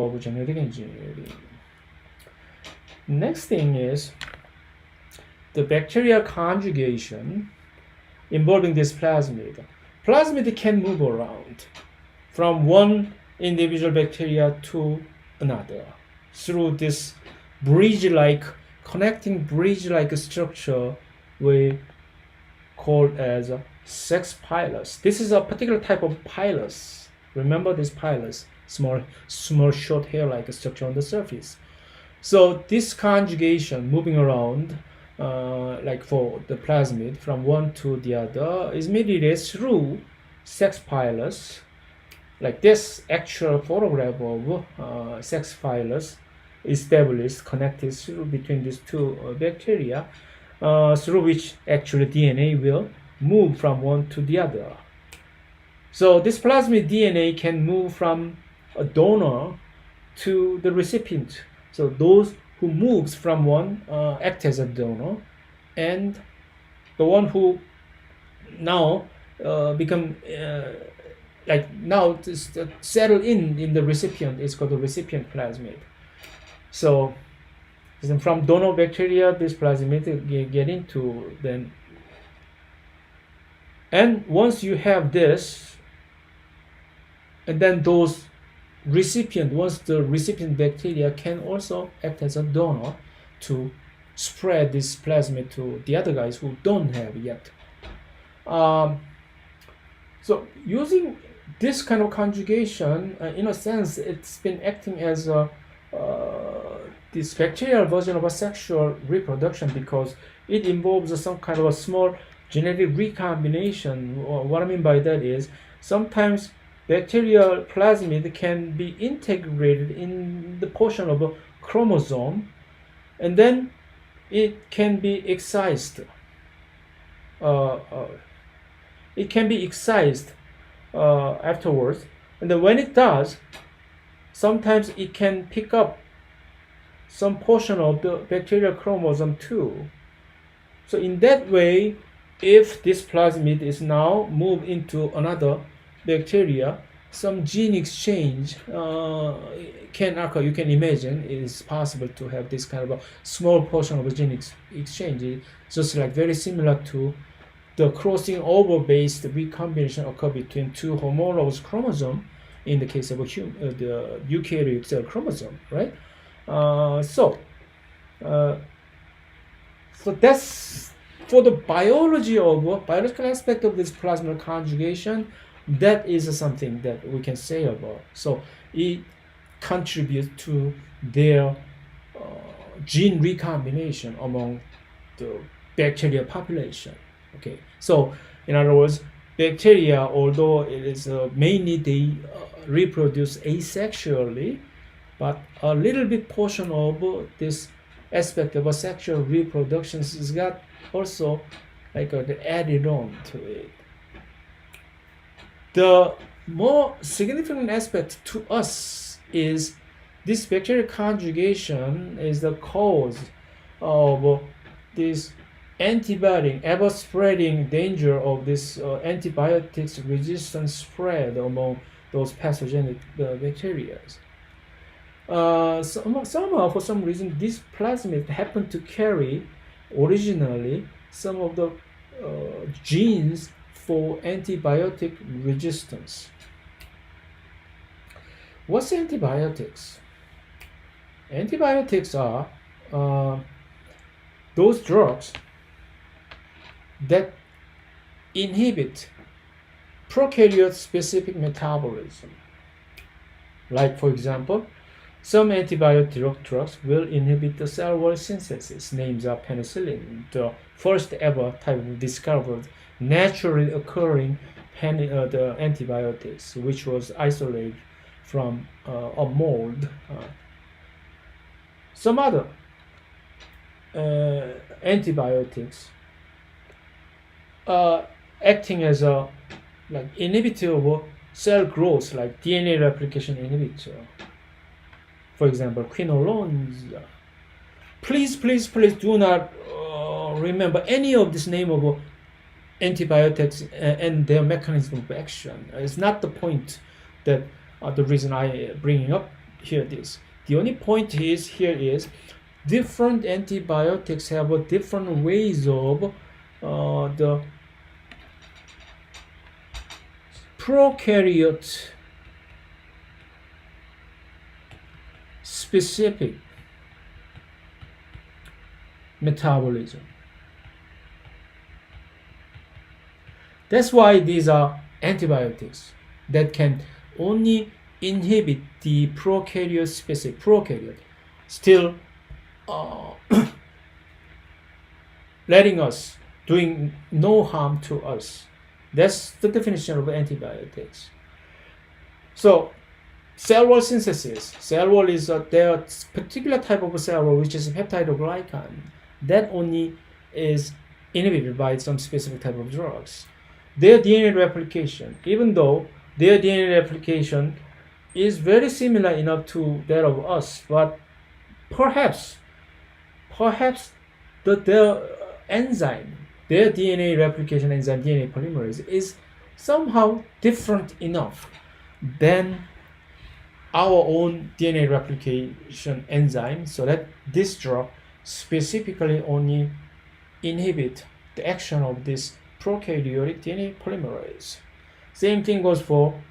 of genetic engineering. Next thing is the bacterial conjugation involving this plasmid. Plasmid can move around from one individual bacteria to another through this connecting bridge-like structure we call as sex pilus. This is a particular type of pilus. Remember this pilus, small short hair-like structure on the surface. So this conjugation moving around, like for the plasmid from one to the other, is mediated through sex pilus. Like this actual photograph of sex pilus established connected through between these two bacteria, through which actually DNA will move from one to the other. So this plasmid DNA can move from a donor to the recipient. So those who moves from one act as a donor, and the one who now become now settle in the recipient is called the recipient plasmid. So from donor bacteria, this plasmid get into then, and once you have this, and then those once the recipient bacteria can also act as a donor to spread this plasmid to the other guys who don't have yet. So using this kind of conjugation, in a sense, it's been acting as this bacterial version of a sexual reproduction, because it involves some kind of a small genetic recombination. What I mean by that is sometimes bacterial plasmid can be integrated in the portion of a chromosome, and then it can be excised. Afterwards, and then when it does, sometimes it can pick up some portion of the bacterial chromosome too. So in that way, if this plasmid is now moved into another bacteria, some gene exchange can occur. You can imagine it is possible to have this kind of a small portion of a gene exchange. It's just like very similar to the crossing over based recombination occur between two homologous chromosomes in the case of the eukaryotic cell chromosome, right? So that's for the biological aspect of this plasmid conjugation. That is something that we can say about. So it contributes to their gene recombination among the bacterial population. Okay, so in other words, bacteria, although it is mainly they reproduce asexually, but a little bit portion of this aspect of asexual reproduction has got also like added on to it. The more significant aspect to us is this bacterial conjugation is the cause of this antibiotic ever-spreading danger of this antibiotics resistance spread among those pathogenic bacteria. Somehow, for some reason, this plasmid happened to carry originally some of the genes for antibiotic resistance. What's antibiotics? Antibiotics are those drugs that inhibit prokaryote-specific metabolism. Like, for example, some antibiotic drugs will inhibit the cell wall synthesis. Names are penicillin, the first ever type of discovered naturally occurring the antibiotics, which was isolated from a mold. Some other antibiotics acting as a inhibitor of cell growth, like DNA replication inhibitor. For example, quinolones. Please do not remember any of this name of antibiotics and their mechanism of action. It's not the point that the reason I bringing up here this. The only point is here is different antibiotics have a different ways of the prokaryote specific metabolism. That's why these are antibiotics that can only inhibit the prokaryote specific prokaryote, still letting us, doing no harm to us. That's the definition of antibiotics. So cell wall synthesis. Cell wall is their particular type of cell wall, which is peptidoglycan, that only is inhibited by some specific type of drugs. Their DNA replication, even though their DNA replication is very similar enough to that of us, but perhaps their enzyme, their DNA replication enzyme, DNA polymerase, is somehow different enough than our own DNA replication enzyme, so that this drug specifically only inhibit the action of this prokaryotic DNA polymerase. Same thing goes for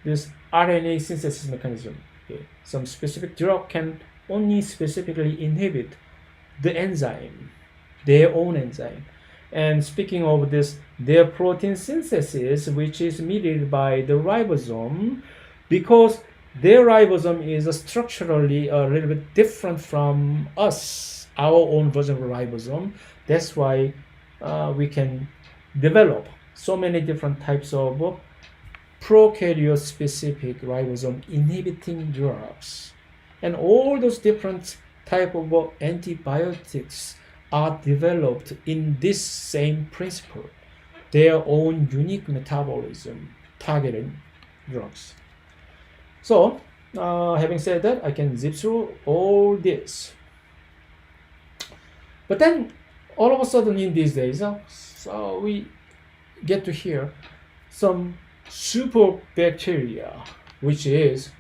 this RNA synthesis mechanism. Okay. Some specific drug can only specifically inhibit the enzyme, their own enzyme. And speaking of this, their protein synthesis, which is mediated by the ribosome, because their ribosome is structurally a little bit different from us, our own version of ribosome. That's why we can develop so many different types of prokaryote specific ribosome inhibiting drugs. And all those different type of antibiotics are developed in this same principle, their own unique metabolism targeting drugs. So having said that, I can zip through all this. But then all of a sudden in these days, so we get to hear some super bacteria, which is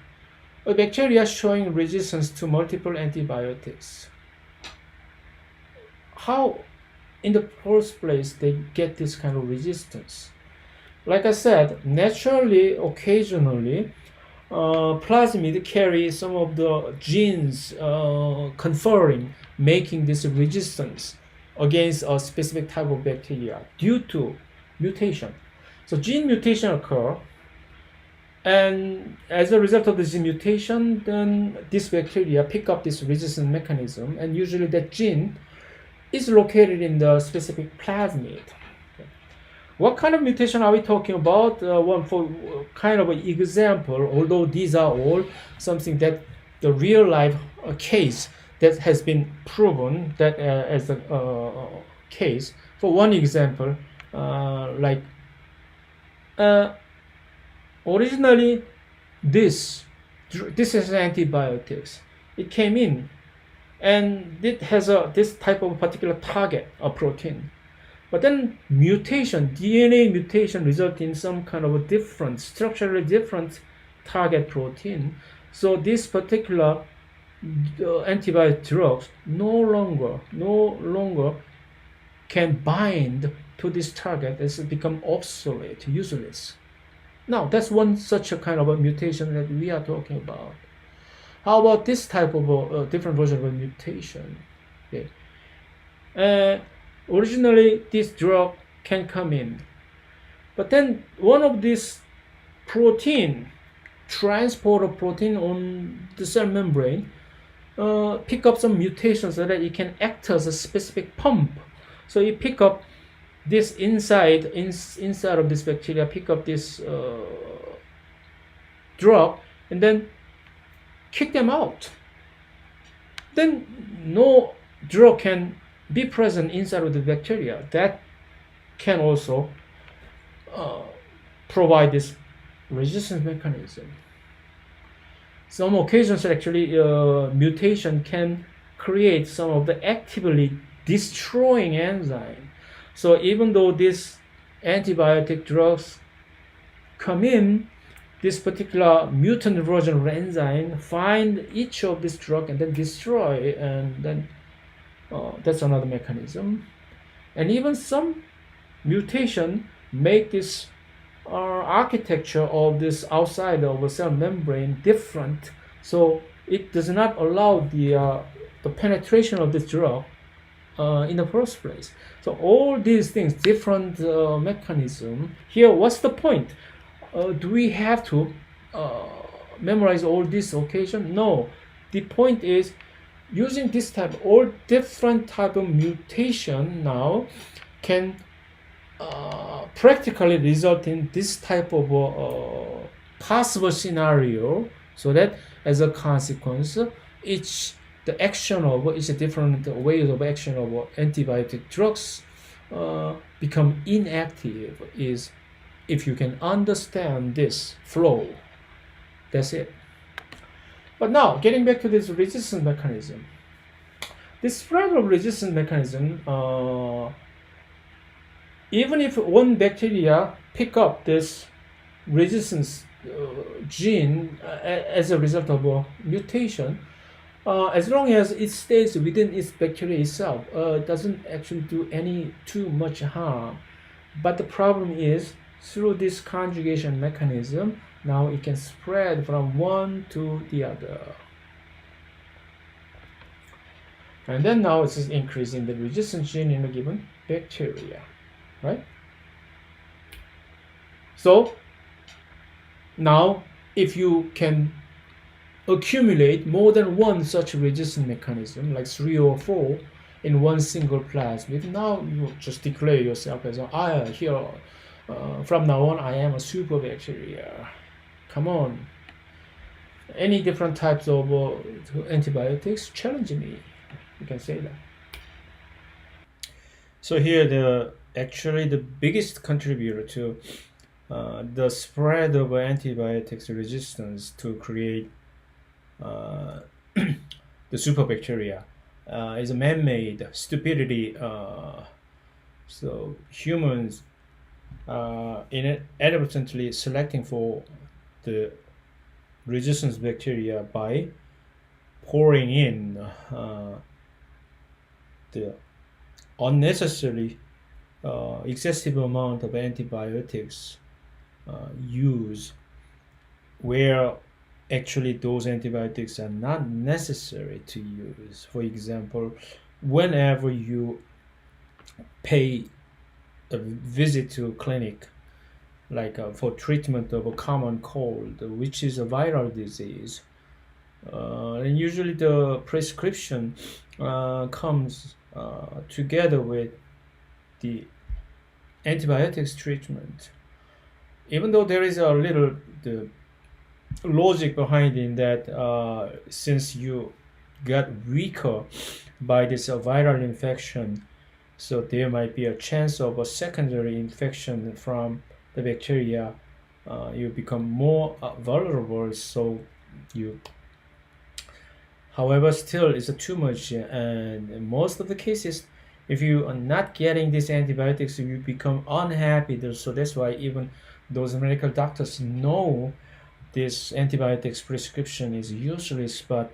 a bacteria showing resistance to multiple antibiotics. How in the first place they get this kind of resistance? Like I said, naturally, occasionally, plasmid carry some of the genes conferring, making this resistance against a specific type of bacteria due to mutation. So gene mutation occur, and as a result of this mutation, then this bacteria pick up this resistance mechanism, and usually that gene is located in the specific plasmid. What kind of mutation are we talking about? One for kind of an example, although these are all something that the real life case that has been proven that as a case. For one example, originally this is antibiotics. It came in, and it has this type of particular target, a protein. But then mutation, DNA mutation, result in some kind of a different, structurally different target protein. So this particular antibiotic drugs no longer can bind to this target, as it become obsolete, useless. Now that's one such a kind of a mutation that we are talking about. How about this type of a different version of a mutation? Okay. Originally, this drug can come in, but then one of these transporter protein on the cell membrane, pick up some mutations so that it can act as a specific pump. So you pick up this inside of this bacteria, pick up this drug, and then kick them out. Then no drug can be present inside of the bacteria. That can also provide this resistance mechanism. Some occasions actually mutation can create some of the actively destroying enzyme. So even though these antibiotic drugs come in, this particular mutant version of enzyme find each of this drug and then destroy, and then that's another mechanism. And even some mutation make this architecture of this outside of a cell membrane different, so it does not allow the penetration of this drug in the first place. So all these things, different mechanism. Here, what's the point? Do we have to memorize all this occasion? No. The point is, using this type, all different type of mutation now can practically result in this type of possible scenario, so that as a consequence, the action of each different ways of action of antibiotic drugs become inactive, is if you can understand this flow. That's it. But now, getting back to this resistance mechanism. This spread of resistance mechanism, even if one bacteria pick up this resistance gene as a result of a mutation, as long as it stays within its bacteria itself, it doesn't actually do any too much harm. But the problem is, through this conjugation mechanism, now it can spread from one to the other. And then now it's just increasing the resistance gene in a given bacteria, right? So now if you can accumulate more than one such resistance mechanism, like 3 or 4 in one single plasmid, now you just declare yourself as from now on I am a super bacteria. Come on. Any different types of antibiotics, challenge me. You can say that. So here, actually the biggest contributor to the spread of antibiotics resistance to create the superbacteria is a man-made stupidity. So humans inadvertently selecting for the resistance bacteria by pouring in the unnecessary excessive amount of antibiotics used, where actually those antibiotics are not necessary to use. For example, whenever you pay a visit to a clinic, like for treatment of a common cold, which is a viral disease, and usually the prescription comes together with the antibiotics treatment. Even though there is a little the logic behind in that, since you got weaker by this viral infection, so there might be a chance of a secondary infection from the bacteria, you become more vulnerable, so you, however, still it's too much, and in most of the cases, if you are not getting these antibiotics, you become unhappy. So that's why even those medical doctors know this antibiotics prescription is useless, but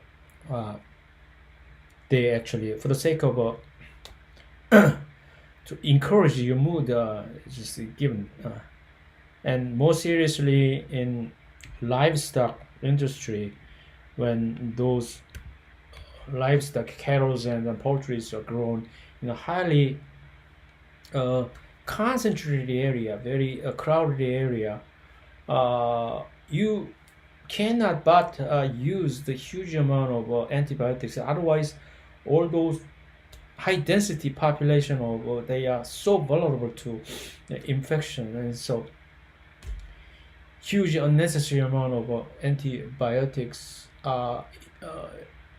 they actually, for the sake of to encourage your mood, just given. And more seriously, in livestock industry, when those livestock, cattle and poultry are grown in a highly concentrated area, very crowded area, you cannot but use the huge amount of antibiotics. Otherwise, all those high density population of they are so vulnerable to infection, and so huge unnecessary amount of antibiotics are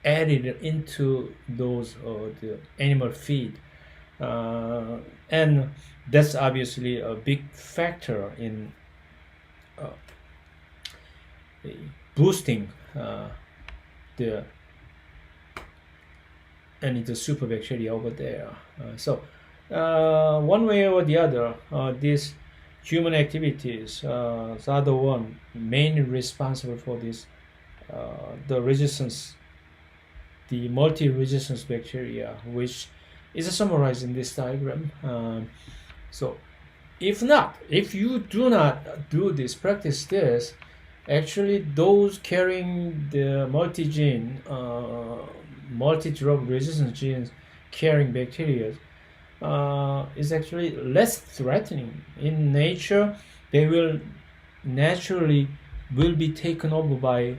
added into those the animal feed, and that's obviously a big factor in boosting the superbacteria over there. So one way or the other, this human activities are the one mainly responsible for this, the resistance, the multi-resistance bacteria, which is summarized in this diagram. So if you do not do this, practice this, actually those carrying the multi-gene, multi-drug resistance genes carrying bacteria is actually less threatening. In nature, they will naturally will be taken over by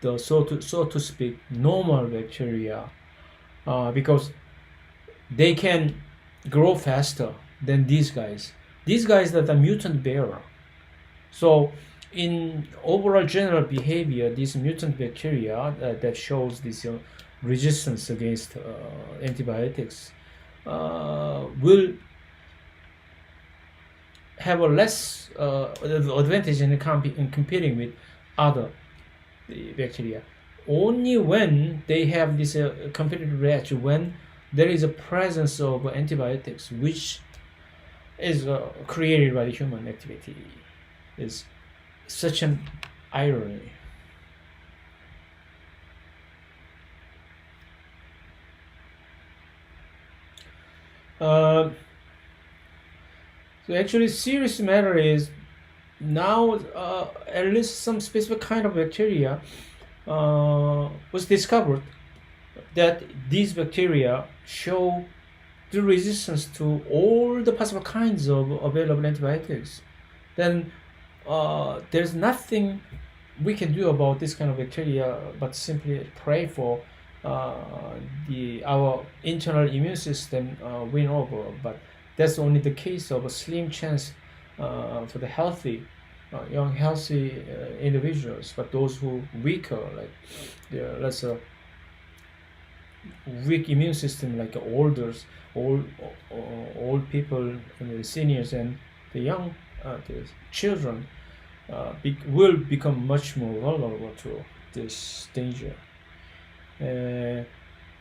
the so to speak normal bacteria, because they can grow faster than these guys. These guys that are mutant bearer. So in overall general behavior, these mutant bacteria that shows this resistance against antibiotics will have a less advantage in competing with other bacteria. Only when they have this competitive edge, when there is a presence of antibiotics, which is created by the human activity, is such an irony. So actually, serious matter is now at least some specific kind of bacteria was discovered that these bacteria show the resistance to all the possible kinds of available antibiotics. Then there's nothing we can do about this kind of bacteria but simply pray for our internal immune system win over. But that's only the case of a slim chance for the healthy, young healthy individuals. But those who weaker, like let's say weak immune system, like old people, and the seniors and the young, the children, will become much more vulnerable to this danger.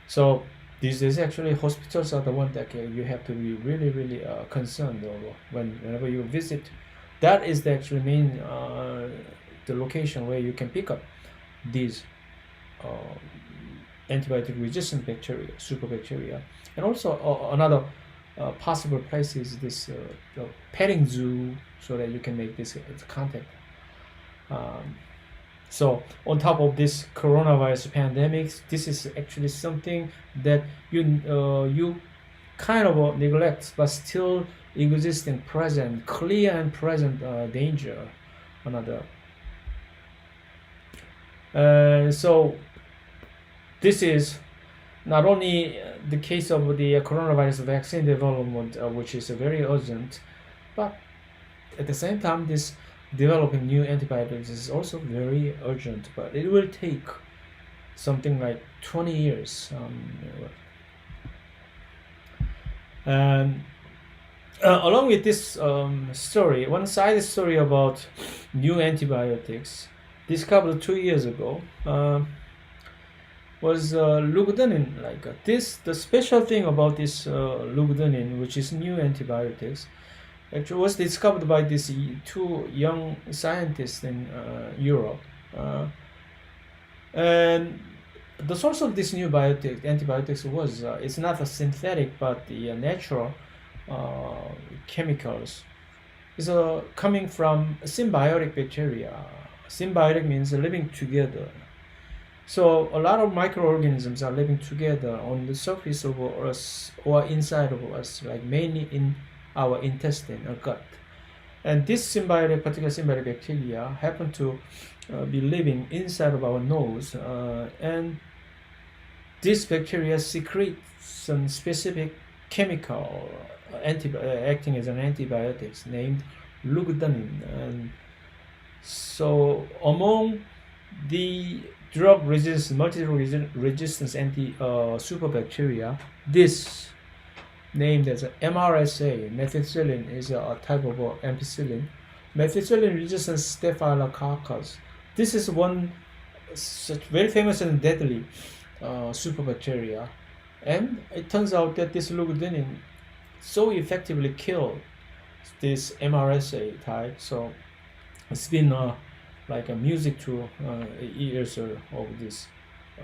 So these days, actually, hospitals are the one that you have to be really, really concerned over whenever you visit. That is the actually main the location where you can pick up these antibiotic resistant bacteria, superbacteria, and also another possible place is this petting zoo, so that you can make this contact. So on top of this coronavirus pandemic, this is actually something that you kind of neglect, but still existing, present, clear and present danger. Another. So this is not only the case of the coronavirus vaccine development, which is very urgent, but at the same time, this developing new antibiotics is also very urgent, but it will take something like 20 years. And along with this story, one side story about new antibiotics discovered 2 years ago was Lugdunin. Like this, the special thing about this Lugdunin, which is new antibiotics, actually was discovered by these two young scientists in Europe. And the source of this new antibiotics was it's not a synthetic but the natural chemicals. It's coming from symbiotic bacteria. Symbiotic means living together. So a lot of microorganisms are living together on the surface of us or inside of us, like mainly in our intestine or gut. And this particular symbiotic bacteria happen to be living inside of our nose, and this bacteria secrete some specific chemical acting as an antibiotics named Lugdunin. And so among the drug resistance, multi-drug resistance superbacteria, this named as MRSA, methicillin, is a type of ampicillin. Methicillin-resistant staphylococcus. This is one such very famous and deadly superbacteria, and it turns out that this Lugdunin so effectively killed this MRSA type. So it's been like a music to ears of this uh,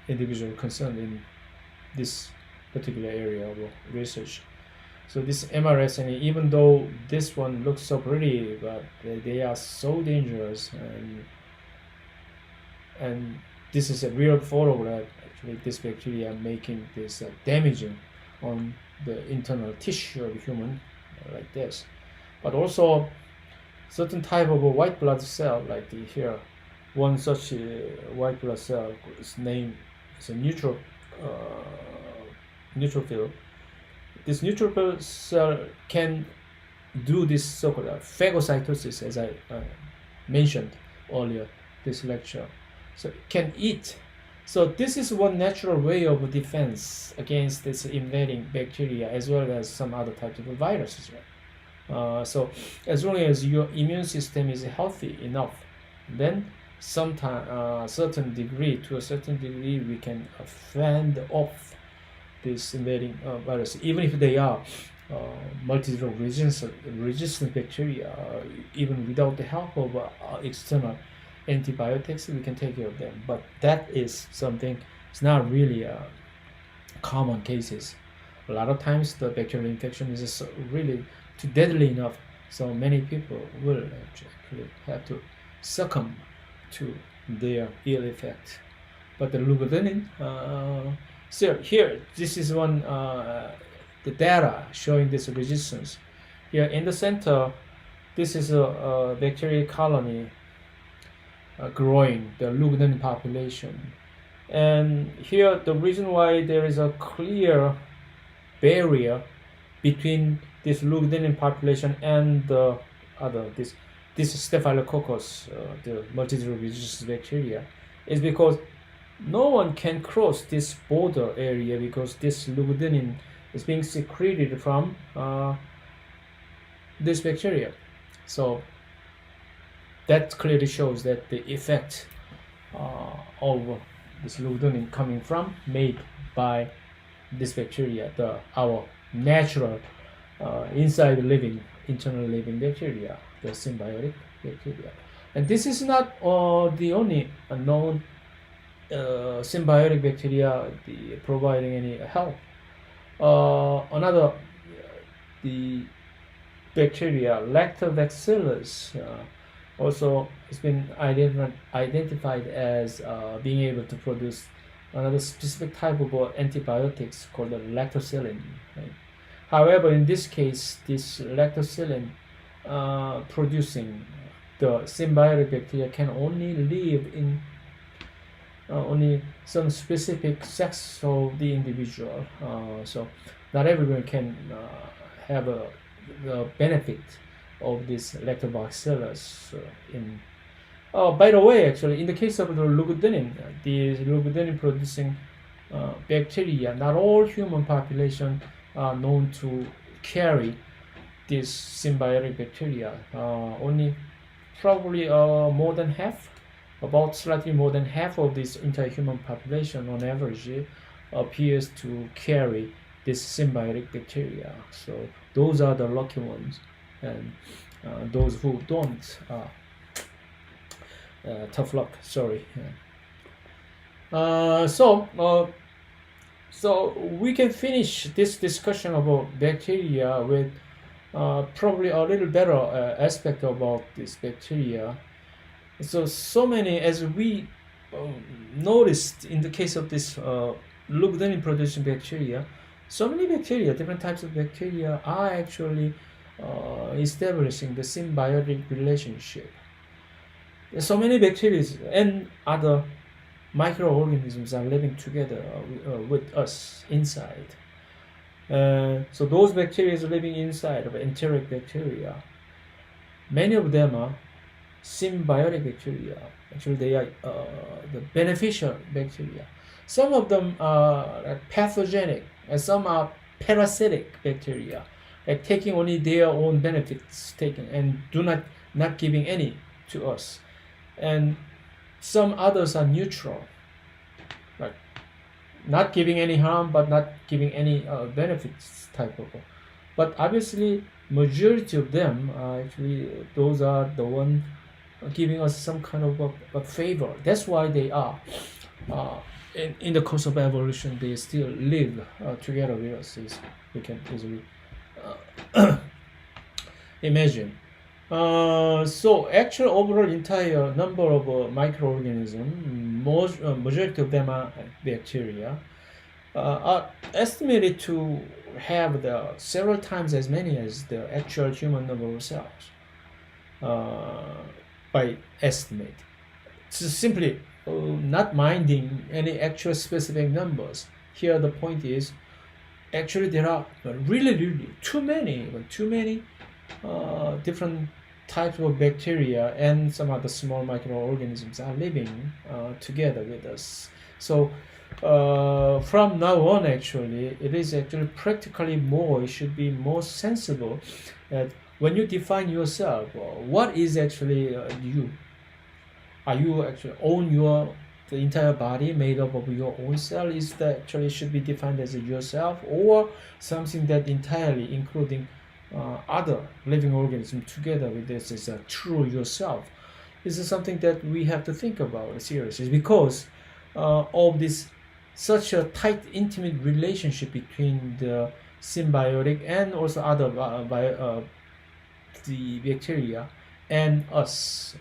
individual concerned in this particular area of research. So this mRNA, even though this one looks so pretty, but they are so dangerous, and this is a real photo that actually this bacteria making this damaging on the internal tissue of human like this. But also certain type of a white blood cell like the here, one such white blood cell is named as a neutrophil. This neutrophil cell can do this so-called phagocytosis, as I mentioned earlier this lecture. So it can eat. So this is one natural way of defense against this invading bacteria as well as some other types of viruses. So as long as your immune system is healthy enough, then to a certain degree, we can fend off this invading virus, even if they are multi-drug resistant bacteria. Even without the help of external antibiotics, we can take care of them. But that is something. It's not really common cases. A lot of times the bacterial infection is just really too deadly enough, so many people will actually have to succumb to their ill effect. But the Lugdunin, so here, this is one the data showing this resistance. Here in the center, this is a bacterial colony growing, the Lugdunin population. And here, the reason why there is a clear barrier between this Lugdunin population and the other, this Staphylococcus, the multi-drug resistant bacteria, is because no one can cross this border area because this Lugdunin is being secreted from this bacteria. So that clearly shows that the effect of this Lugdunin coming from made by this bacteria, our natural internal living bacteria, the symbiotic bacteria. And this is not the only known symbiotic bacteria providing any help. Another, the bacteria Lactobacillus also has been identified as being able to produce another specific type of antibiotics called the lactocillin. Right? However, in this case, this lactocillin producing the symbiotic bacteria can only live in only some specific sex of the individual. So not everyone can have the benefit of this lactobacillus in. By the way, actually, in the case of the Lugdunin producing bacteria, not all human population are known to carry this symbiotic bacteria. Only probably more than half, about slightly more than half of this entire human population on average appears to carry this symbiotic bacteria. So those are the lucky ones, and those who don't, tough luck. Sorry. So we can finish this discussion about bacteria with probably a little better aspect about this bacteria. So many, as we noticed in the case of this Lugdunin producing bacteria, so many bacteria, different types of bacteria, are actually establishing the symbiotic relationship. So many bacteria and other microorganisms are living together with us inside. So those bacteria are living inside of enteric bacteria. Many of them are symbiotic bacteria. Actually, they are the beneficial bacteria. Some of them are pathogenic, and some are parasitic bacteria, like taking only their own benefits taken and do not giving any to us. And some others are neutral, not giving any harm but not giving any benefits type of but obviously majority of them are actually those are the one giving us some kind of a favor. That's why they are uh, in the course of evolution they still live together with us. We can easily imagine. So actual overall entire number of microorganisms, most majority of them are bacteria, are estimated to have the several times as many as the actual human number of cells uh, by estimate. So simply not minding any actual specific numbers. Here the point is actually there are really too many different types of bacteria and some other small microorganisms are living together with us. So from now on, actually, it is actually practically more. It should be more sensible that when you define yourself, what is actually you? Are you actually own your the entire body made up of your own cell? Is that actually should be defined as yourself, or something that entirely including other living organisms together with this is a true yourself? This is something that we have to think about seriously because of this such a tight, intimate relationship between the symbiotic and also other the bacteria and us.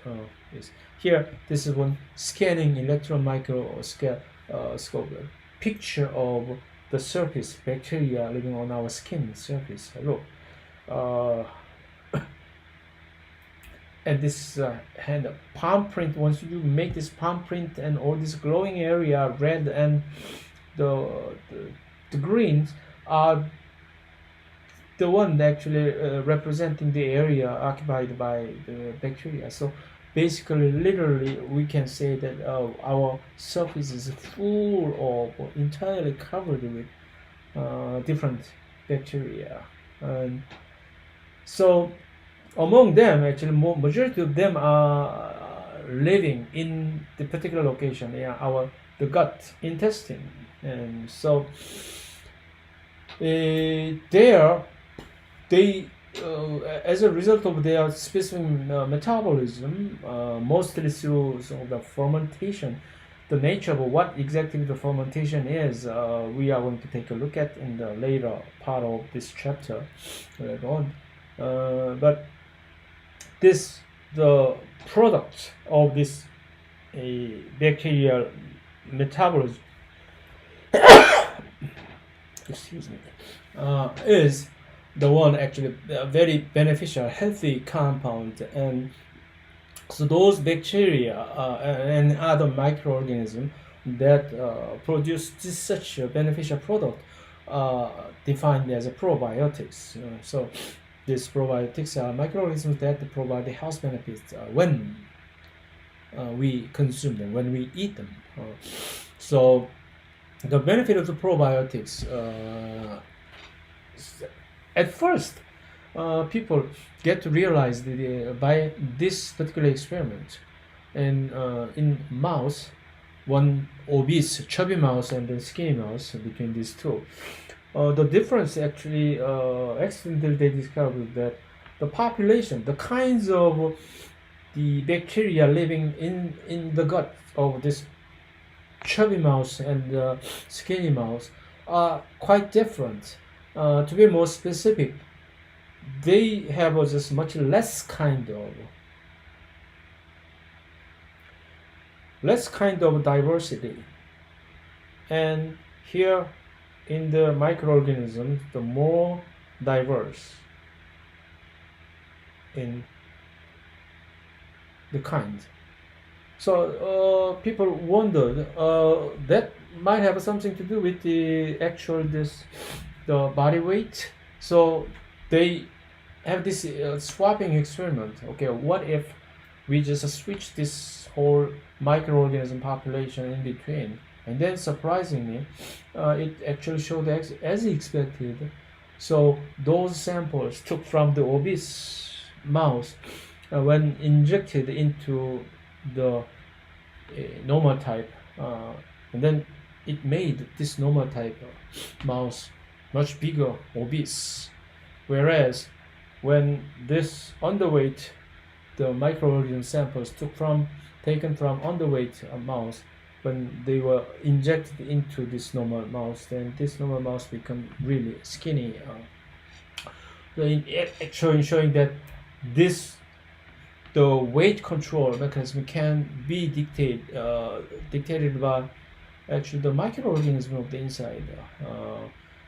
Yes. Here, this is one scanning electron microscope picture of the surface bacteria living on our skin surface. Look, uh, and this hand palm print. Once you make this palm print and all this glowing area, red and the the, the greens are the one actually representing the area occupied by the bacteria. So basically, literally, we can say that our surface is full of entirely covered with different bacteria. And so among them, actually, majority of them are living in the particular location, yeah, the gut intestine, and so there they as a result of their specific metabolism, mostly through the fermentation, the nature of what exactly the fermentation is, we are going to take a look at in the later part of this chapter later on. But the product of this bacterial metabolism excuse me is the one actually very beneficial healthy compound, and so those bacteria and other microorganisms that produce such a beneficial product defined as a probiotics. So these probiotics are microorganisms that provide health benefits when we consume them, when we eat them. So the benefit of the probiotics, at first, people get to realize that by this particular experiment, and in mouse, one obese chubby mouse and then skinny mouse, between these two, the difference actually accidentally they discovered that the population, the kinds of the bacteria living in the gut of this chubby mouse and skinny mouse are quite different. To be more specific, they have just much less kind of diversity, and here in the microorganisms, the more diverse in the kind. So people wondered that might have something to do with the body weight. So they have this swapping experiment. Okay, what if we just switch this whole microorganism population in between, and then surprisingly, it actually showed as expected. So those samples took from the obese mouse, when injected into the normal type, and then it made this normal type mouse much bigger, obese. Whereas when this underweight, the microorganism samples taken from underweight mouse, when they were injected into this normal mouse, then this normal mouse become really skinny. Showing that the weight control mechanism can be dictated by actually the microorganism of the inside.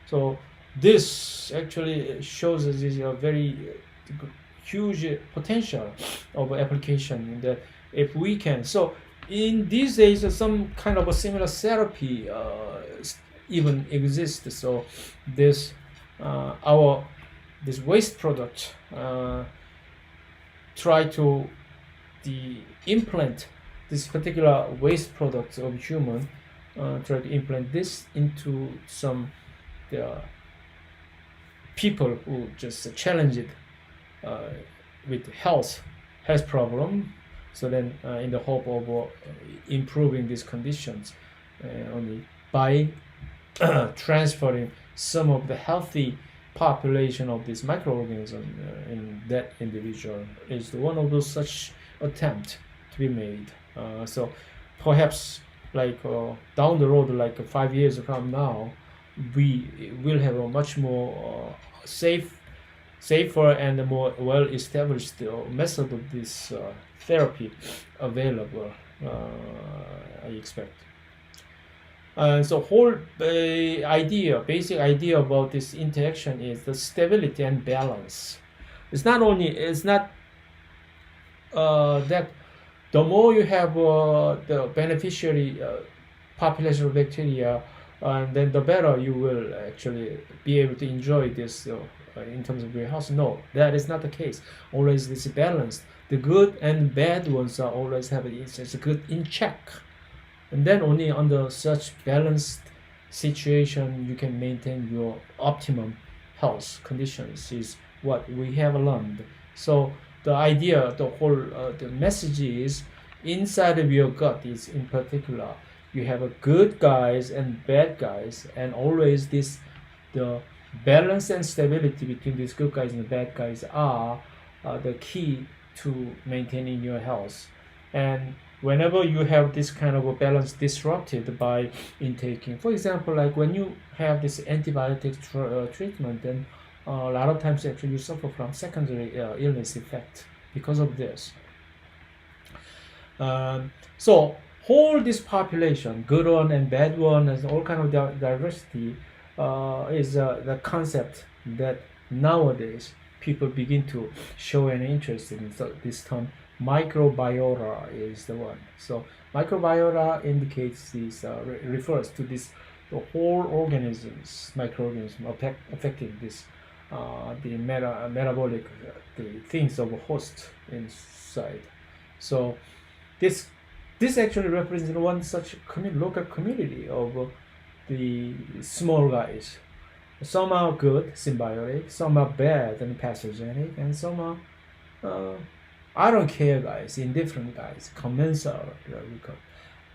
So this actually shows us is a very huge potential of application in that if we can. So in these days, some kind of a similar therapy even exists. So this this waste product try to implant this particular waste product of human, try to implant this into some people who just challenge it with health problem. So then in the hope of improving these conditions, only by transferring some of the healthy population of this microorganism in that individual is one of those such attempt to be made. So perhaps like down the road, like 5 years from now, we will have a much more safer and a more well-established method of this therapy available, I expect. So whole basic idea about this interaction is the stability and balance. It's not that the more you have the beneficiary population of bacteria, and then the better you will actually be able to enjoy this in terms of your health. No, that is not the case. Always this balance. The good and bad ones are always have it's good in check. And then only under such balanced situation you can maintain your optimum health conditions is what we have learned. So the idea, the whole the message is inside of your gut is in particular you have a good guys and bad guys, and always the balance and stability between these good guys and the bad guys are the key to maintaining your health. And whenever you have this kind of a balance disrupted by intaking, for example, like when you have this antibiotics treatment, then a lot of times actually you suffer from secondary illness effect because of this. So whole this population, good one and bad one, and all kind of diversity is the concept that nowadays people begin to show an interest in. So this term microbiota is the one. So microbiota indicates this refers to this the whole organisms, microorganisms affecting this the metabolic the things of a host inside. So this actually represents one such local community of the small guys. Some are good, symbiotic, some are bad and pathogenic, and some are I don't care guys, indifferent guys, commensal.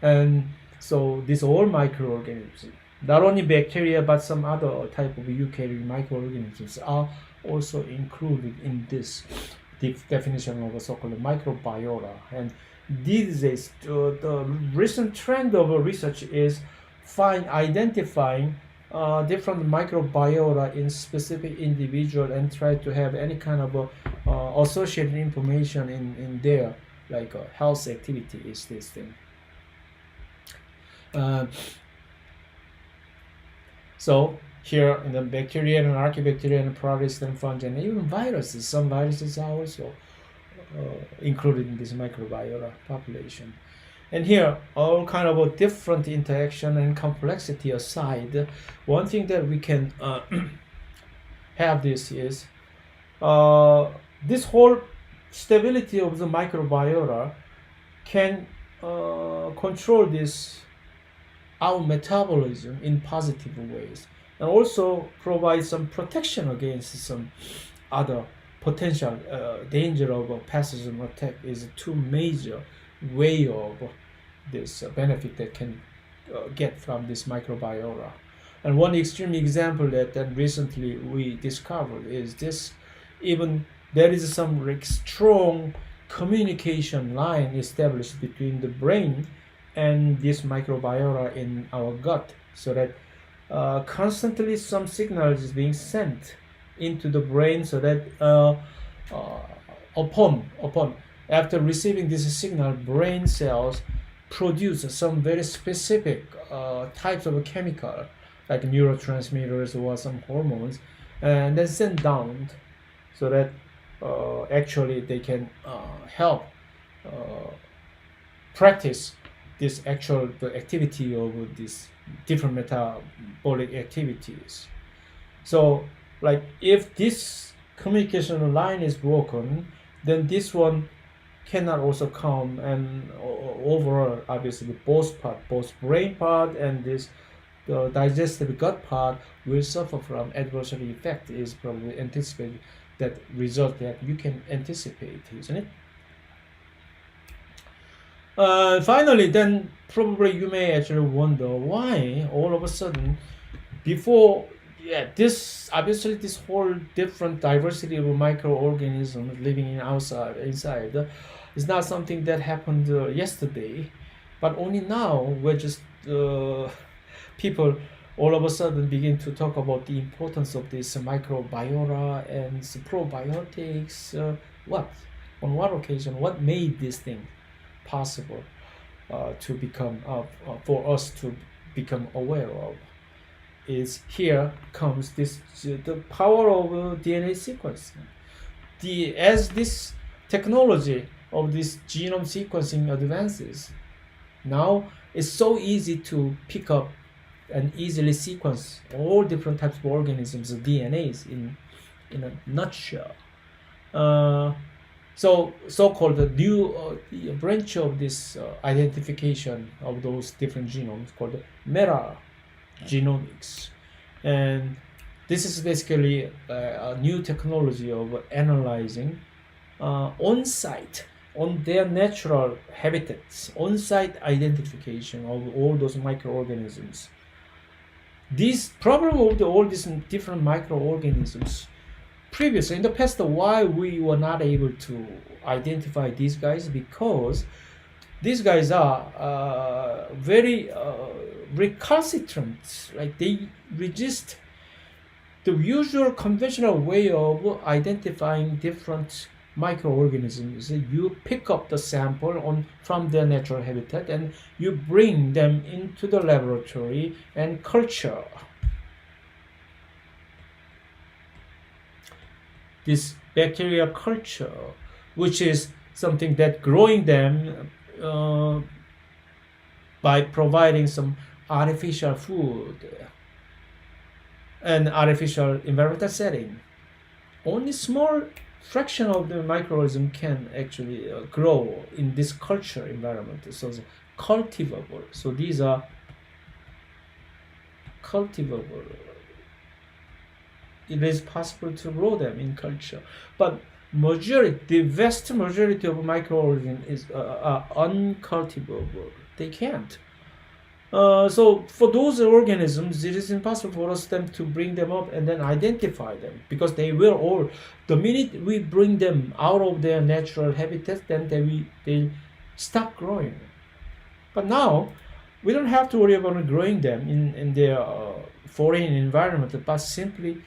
And so these all microorganisms, not only bacteria but some other type of eukaryotic microorganisms are also included in this definition of a so-called microbiota. And these days, the recent trend of research is identifying different microbiota in specific individual and try to have any kind of associated information in their like health activity is this thing. So here in the bacteria and archaebacteria and protists and fungi and even viruses, some viruses are also included in this microbiota population. And here, all kind of different interaction and complexity aside, one thing that we can have this is this whole stability of the microbiota can control our metabolism in positive ways, and also provide some protection against some other potential danger of a pathogen attack. Is two major way of this benefit that can get from this microbiota. And one extreme example that recently we discovered is this: even there is some like strong communication line established between the brain and this microbiota in our gut, so that constantly some signals is being sent into the brain, so that uh, upon after receiving this signal, brain cells produce some very specific types of chemical like neurotransmitters or some hormones, and then send down, so that actually they can help uh, practice this actual the activity of these different metabolic activities. So like if this communication line is broken, then this one cannot also come, and overall obviously both brain part and this the digestive gut part will suffer from adverse effect, is probably anticipated, that result that you can anticipate, isn't it? Finally, then probably you may actually wonder why all of a sudden, before, yeah, this obviously this whole different diversity of microorganisms living in outside inside is not something that happened yesterday, but only now we're just people all of a sudden begin to talk about the importance of this microbiota and probiotics. What, on what occasion, what made this thing possible to become for us to become aware of? Is here comes this the power of DNA sequencing. As this technology of this genome sequencing advances, now it's so easy to pick up and easily sequence all different types of organisms, DNAs in a nutshell. So-called the new branch of this identification of those different genomes called Metagenomics, and this is basically a new technology of analyzing on-site, on their natural habitats, on-site identification of all those microorganisms. This problem of all these different microorganisms, previously in the past, why we were not able to identify these guys, because these guys are very recalcitrant, like they resist the usual conventional way of identifying different microorganisms. You pick up the sample from their natural habitat and you bring them into the laboratory and culture. This bacterial culture, which is something that growing them by providing some artificial food and artificial environmental setting, only small fraction of the microorganism can actually grow in this culture environment. So it's cultivable. So these are cultivable. It is possible to grow them in culture, but the vast majority of microorganisms are uncultivable. They can't. So for those organisms, it is impossible for us them to bring them up and then identify them, because they will all, the minute we bring them out of their natural habitat, then they stop growing. But now we don't have to worry about growing them in their foreign environment, but simply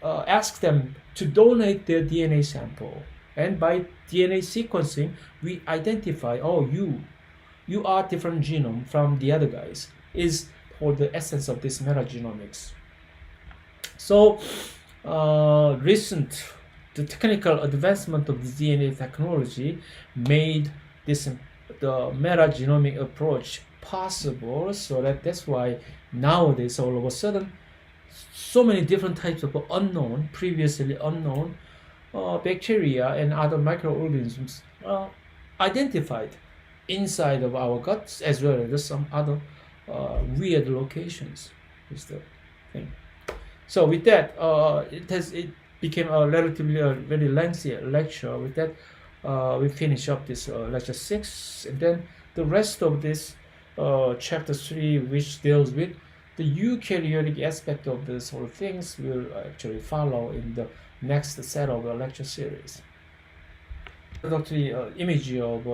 ask them to donate their DNA sample, and by DNA sequencing we identify, oh, you are different genome from the other guys, is for the essence of this metagenomics. So the technical advancement of the DNA technology made this the metagenomic approach possible, so that's why nowadays all of a sudden so many different types of previously unknown bacteria and other microorganisms identified inside of our guts, as well as some other weird locations is the thing. So with that, it became a relatively very lengthy lecture. With that, we finish up this lecture 6, and then the rest of this chapter 3, which deals with the eukaryotic aspect of this whole things will actually follow in the next set of lecture series. Introductory image of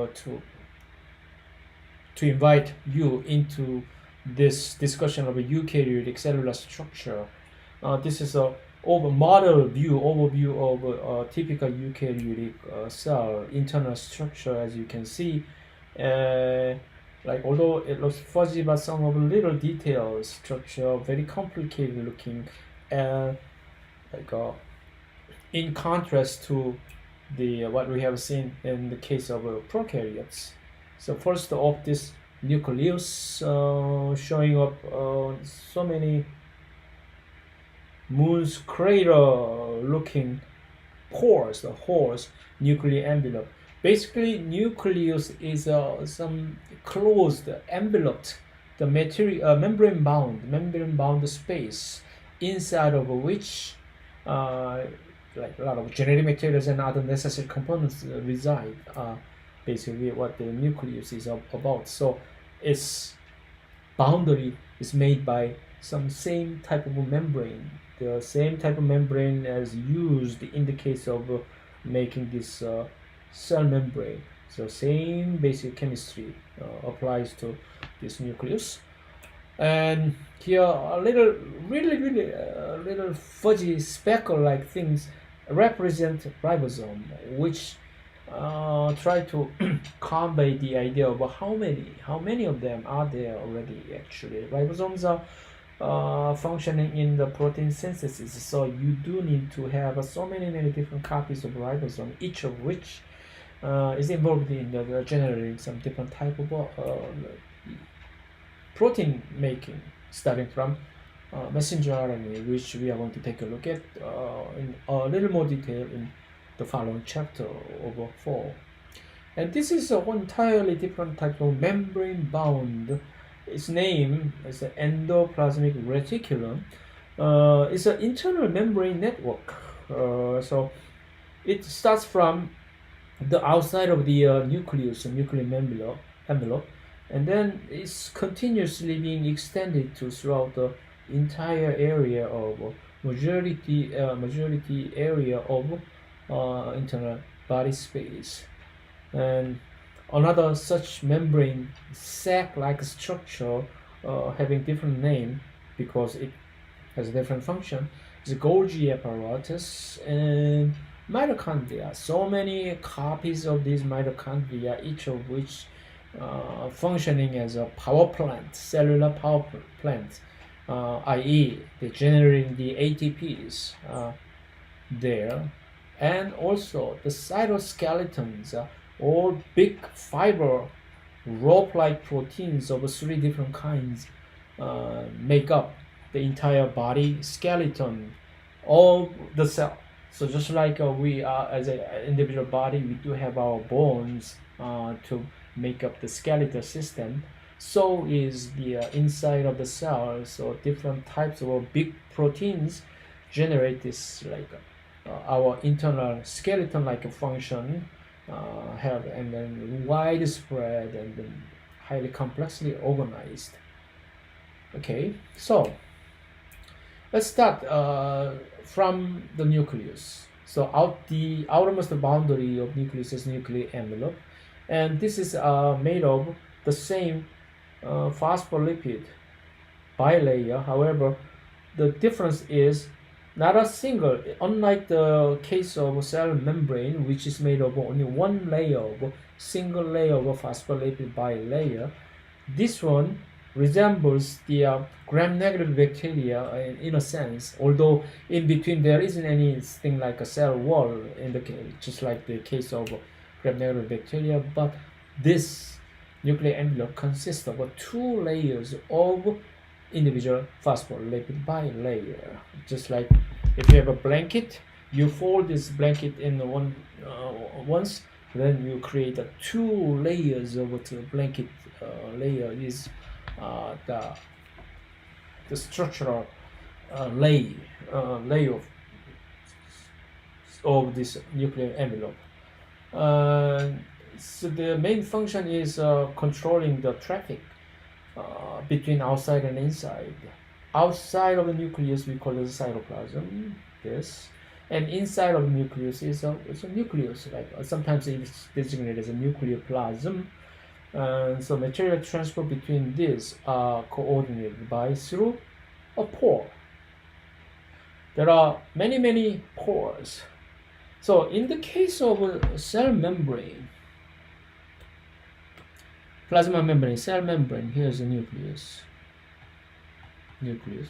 to invite you into this discussion of a eukaryotic cellular structure. This is a overview of a typical eukaryotic cell internal structure. As you can see, like although it looks fuzzy, but some of the little details, structure very complicated looking, in contrast to the what we have seen in the case of prokaryotes. So first off, this nucleus showing up so many moon's crater looking pores, the holes, nuclear envelope. Basically, nucleus is some closed, enveloped, the material membrane bound space inside of which like a lot of genetic materials and other necessary components reside. Basically, what the nucleus is about. So, its boundary is made by some same type of membrane, the same type of membrane as used in the case of making this cell membrane. So same basic chemistry applies to this nucleus. And here a little little fuzzy speckle like things represent ribosome, which try to convey the idea of how many of them are there already. Actually, ribosomes are functioning in the protein synthesis, so you do need to have so many different copies of ribosome, each of which is involved in generating some different type of protein making, starting from messenger RNA, which we are going to take a look at in a little more detail in the following chapter over 4. And this is one entirely different type of membrane bound. Its name is an endoplasmic reticulum. It's an internal membrane network. So it starts from the outside of the nucleus, the nuclear envelope, and then it's continuously being extended to throughout the entire area of majority area of internal body space. And another such membrane sac-like structure having different name because it has a different function is Golgi apparatus and mitochondria. So many copies of these mitochondria, each of which functioning as a power plant, cellular power plant, i.e. they're generating the ATPs there. And also the cytoskeletons, all big fiber rope-like proteins of 3 different kinds make up the entire body skeleton of the cell. So just like we are as an individual body, we do have our bones to make up the skeletal system. So is the inside of the cell. So different types of big proteins generate this like our internal skeleton-like function, have and then widespread and then highly complexly organized. Okay, so let's start from the nucleus. So the outermost boundary of nucleus is nuclear envelope, and this is made of the same phospholipid bilayer. However, the difference is not a single, unlike the case of cell membrane, which is made of only one layer of single layer of phospholipid bilayer. This one resembles the gram-negative bacteria in a sense, although in between there isn't anything like a cell wall in the case, just like the case of gram-negative bacteria. But this nuclear envelope consists of 2 layers of individual phospholipid bilayer. Just like if you have a blanket, you fold this blanket in once, then you create 2 layers of the blanket layer is the structural layer of this nuclear envelope. So the main function is controlling the traffic between outside and inside. outside of the nucleus we call it cytoplasm, this, and inside of the nucleus is it's a nucleus, like sometimes it's designated as a nucleoplasm. So material transport between these are coordinated by through a pore. There are many pores. So in the case of a cell membrane, plasma membrane, cell membrane, here's the nucleus. In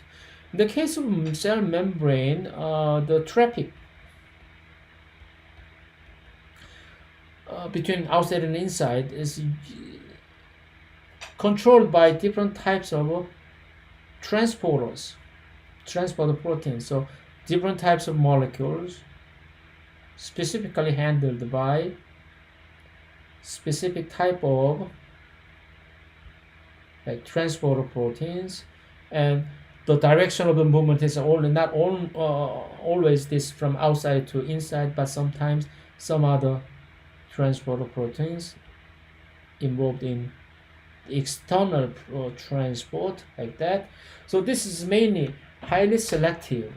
the case of cell membrane, the traffic between outside and inside is controlled by different types of transporters, transporter proteins. So different types of molecules specifically handled by specific type of like transporter proteins, and the direction of the movement is not always this from outside to inside, but sometimes some other transporter proteins involved in external transport, like that. So this is mainly highly selective.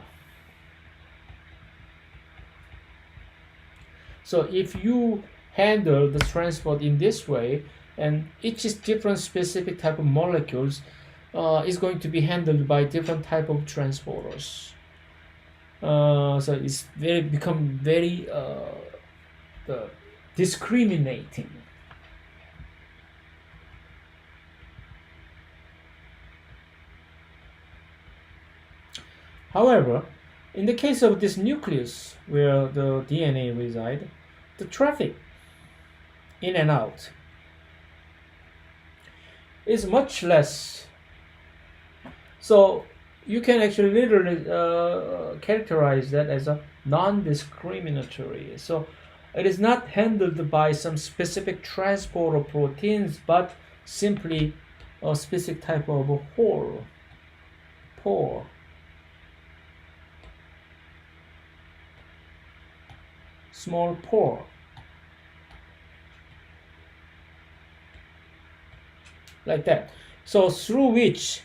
So if you handle the transport in this way, and each is different specific type of molecules is going to be handled by different type of transporters. So it's become very discriminating. However, in the case of this nucleus where the DNA reside, the traffic in and out is much less. So you can actually literally characterize that as a non-discriminatory. So it is not handled by some specific transporter proteins, but simply a specific type of a pore. Small pore. Like that. So through which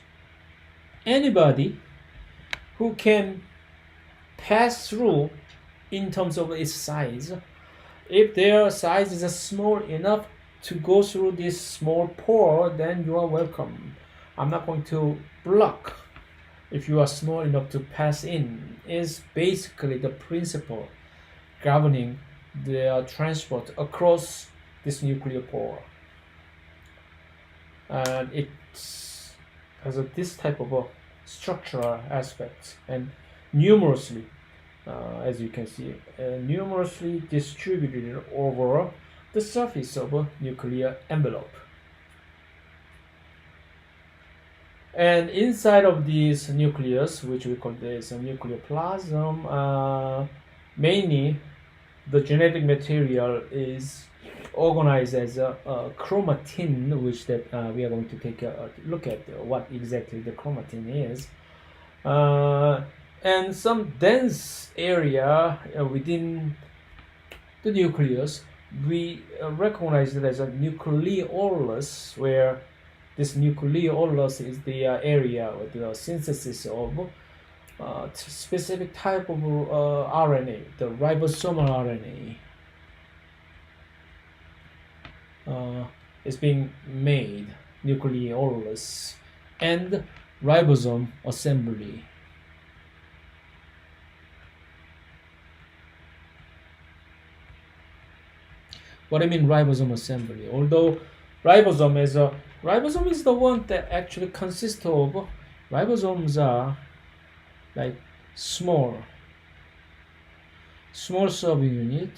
anybody who can pass through in terms of its size, if their size is small enough to go through this small pore, then you are welcome. I'm not going to block if you are small enough to pass in, is basically the principle governing the transport across this nuclear pore. And it has this type of a structural aspects, and numerously, as you can see, numerously distributed over the surface of a nuclear envelope. And inside of this nucleus, which we call this a nucleoplasm, mainly the genetic material is organized as a chromatin, which that we are going to take a look at what exactly the chromatin is, and some dense area within the nucleus. We recognize it as a nucleolus, where this nucleolus is the area with the synthesis of specific type of RNA, the ribosomal RNA is being made, nucleolus, and ribosome assembly. What I mean ribosome assembly? Although ribosome is the one that actually consists of, ribosomes are like small subunit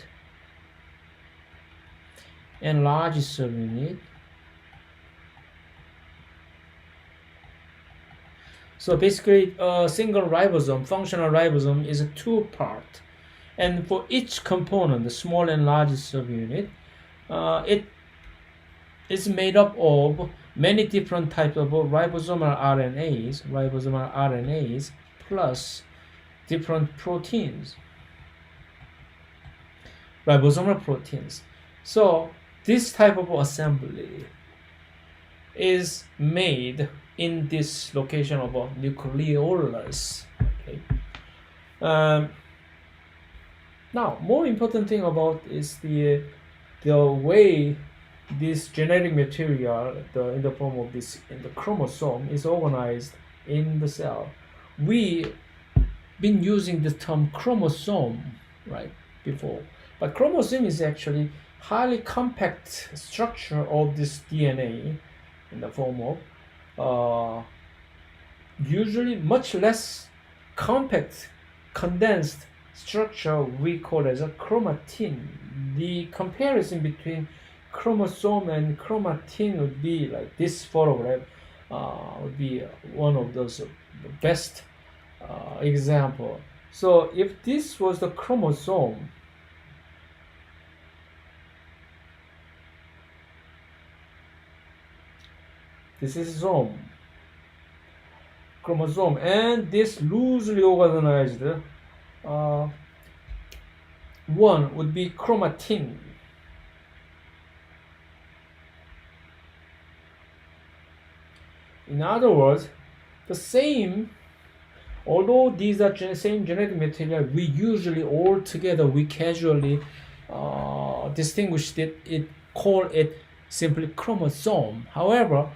and large subunit. So basically a single ribosome, functional ribosome, is a two-part, and for each component, the small and large subunit, it is made up of many different types of ribosomal RNAs plus different proteins, ribosomal proteins. So this type of assembly is made in this location of a nucleolus. Okay. Now, more important thing about is the way this genetic material, in the form of this in the chromosome, is organized in the cell. We been using the term chromosome, right, before, but chromosome is actually highly compact structure of this DNA in the form of usually much less compact condensed structure we call as a chromatin. The comparison between chromosome and chromatin would be like this photograph would be one of those best example. So if this was the chromosome, this is chromosome, and this loosely organized one would be chromatin. In other words, the same, although these are same genetic material, we usually all together we casually distinguish it call it simply chromosome. However,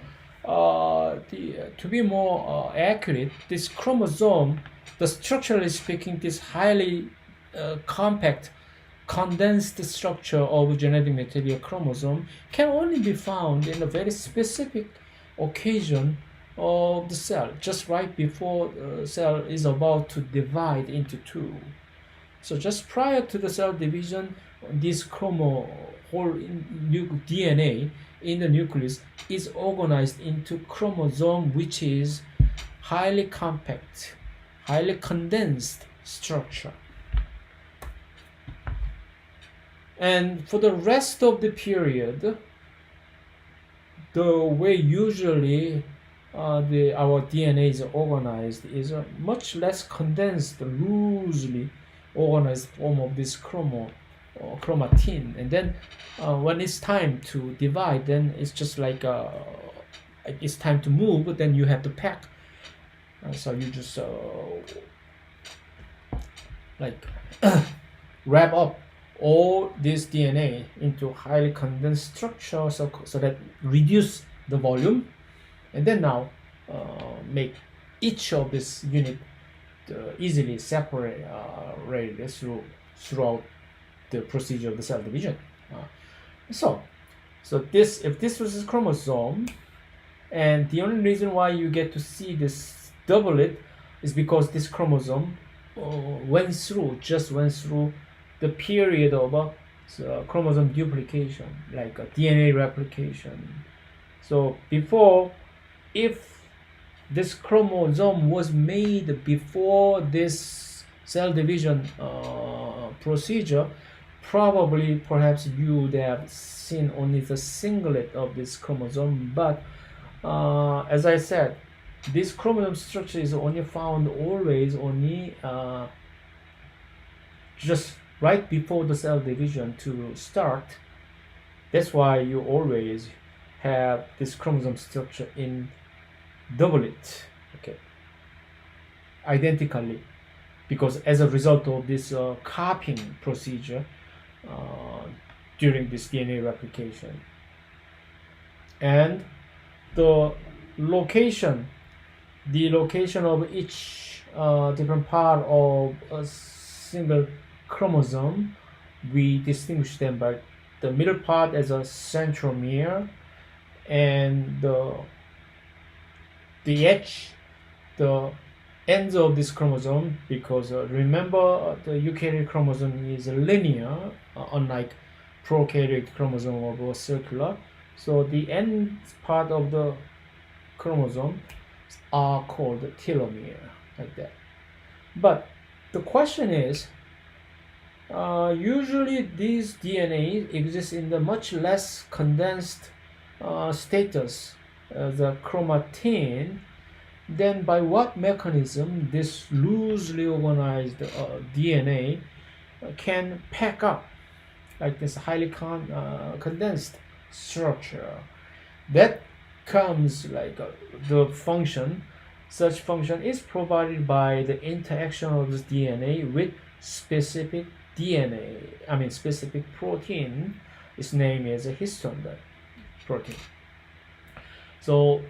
to be more accurate, this chromosome, the structurally speaking, this highly compact condensed structure of genetic material chromosome can only be found in a very specific occasion of the cell, just right before the cell is about to divide into two. So just prior to the cell division, this whole DNA in the nucleus is organized into chromosome, which is highly compact, highly condensed structure. And for the rest of the period, the way usually our DNA is organized is a much less condensed, loosely organized form of this chromatin. And then when it's time to divide, then it's just like it's time to move, then you have to pack. So you just like wrap up all this DNA into highly condensed structure, so that reduce the volume, and then now make each of this unit easily separated throughout the procedure of the cell division. So this, if this was a chromosome, and the only reason why you get to see this doublet is because this chromosome just went through the period of chromosome duplication, like a DNA replication. So before, if this chromosome was made before this cell division procedure, probably perhaps you would have seen only the singlet of this chromosome. But as I said, this chromosome structure is only found always only just right before the cell division to start. That's why you always have this chromosome structure in doublet, okay, identically, because as a result of this copying procedure during this DNA replication. And the location of each different part of a single chromosome, we distinguish them by the middle part as a centromere, and the ends of this chromosome, because remember the eukaryotic chromosome is linear, unlike prokaryotic chromosome of circular. So the end part of the chromosome are called telomere, like that. But the question is, usually these DNA exist in the much less condensed status, the chromatin. Then by what mechanism this loosely organized DNA can pack up like this highly condensed structure? That comes like the function. Such function is provided by the interaction of this DNA with specific specific protein. Its name is a histone protein. So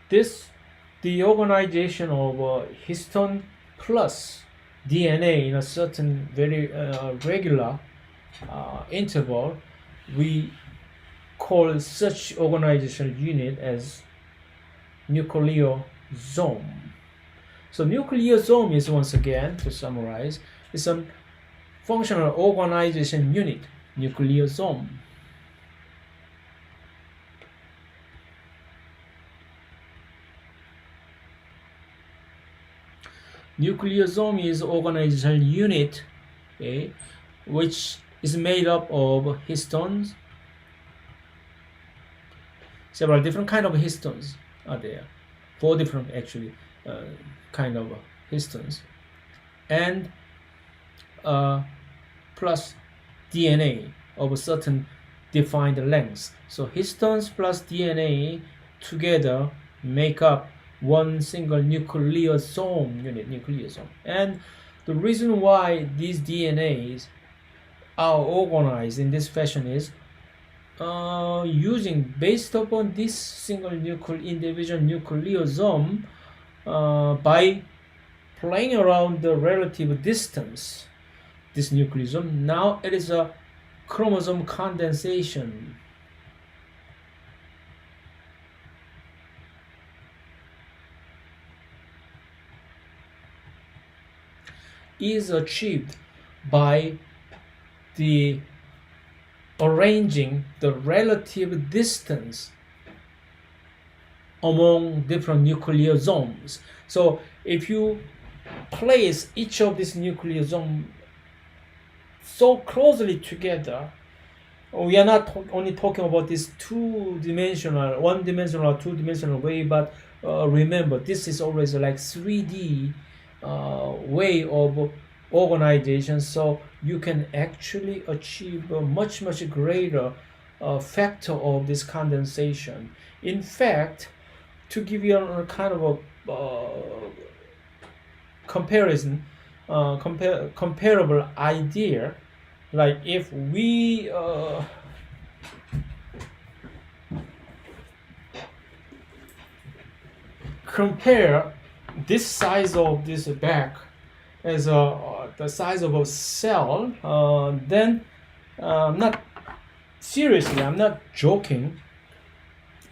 the organization of histone plus DNA in a certain very regular interval, we call such organizational unit as nucleosome. So nucleosome is, once again, to summarize, is a functional organization unit, nucleosome. Nucleosome is organizational unit, okay, which is made up of histones. Several different kind of histones are there. 4 different actually kind of histones, and plus DNA of a certain defined length. So histones plus DNA together make up one single nucleosome unit, nucleosome. And the reason why these DNAs are organized in this fashion is based upon this single individual nucleosome, by playing around the relative distance, this nucleosome, now it is a chromosome condensation. Is achieved by the arranging the relative distance among different nucleosomes. So if you place each of these nucleosomes so closely together, we are not only talking about this two-dimensional, one-dimensional, two-dimensional way, but remember, this is always like 3D way of organization, so you can actually achieve a much greater factor of this condensation. In fact, to give you a kind of a comparable idea, like if we compare this size of this bag as the size of a cell, then not seriously, I'm not joking.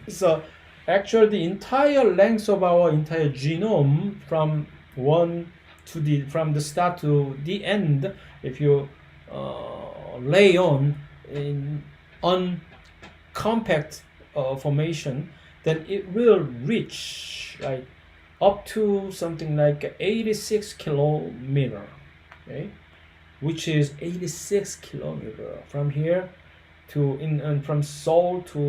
So actually the entire length of our entire genome from the start to the end, if you lay on compact formation, then it will reach like up to something like 86 kilometer, okay, which is 86 kilometer from here to and from Seoul to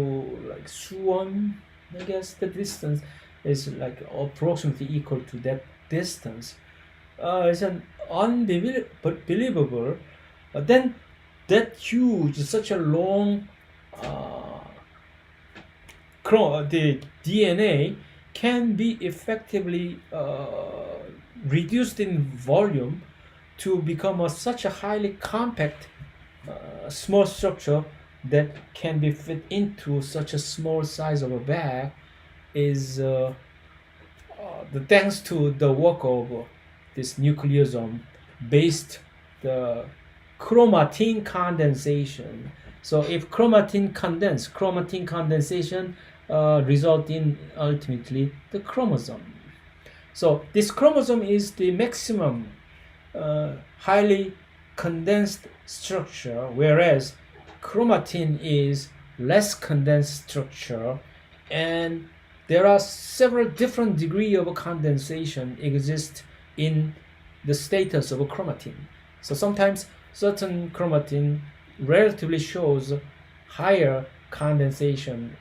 like Suwon. I guess the distance is like approximately equal to that distance. It's an unbelievable. Then that huge, such a long, the DNA can be effectively reduced in volume to become such a highly compact small structure that can be fit into such a small size of a bag is thanks to the work of this nucleosome based the chromatin condensation. So if chromatin condensation result in ultimately the chromosome. So this chromosome is the maximum highly condensed structure, whereas chromatin is less condensed structure, and there are several different degrees of condensation exist in the status of a chromatin. So sometimes certain chromatin relatively shows higher condensation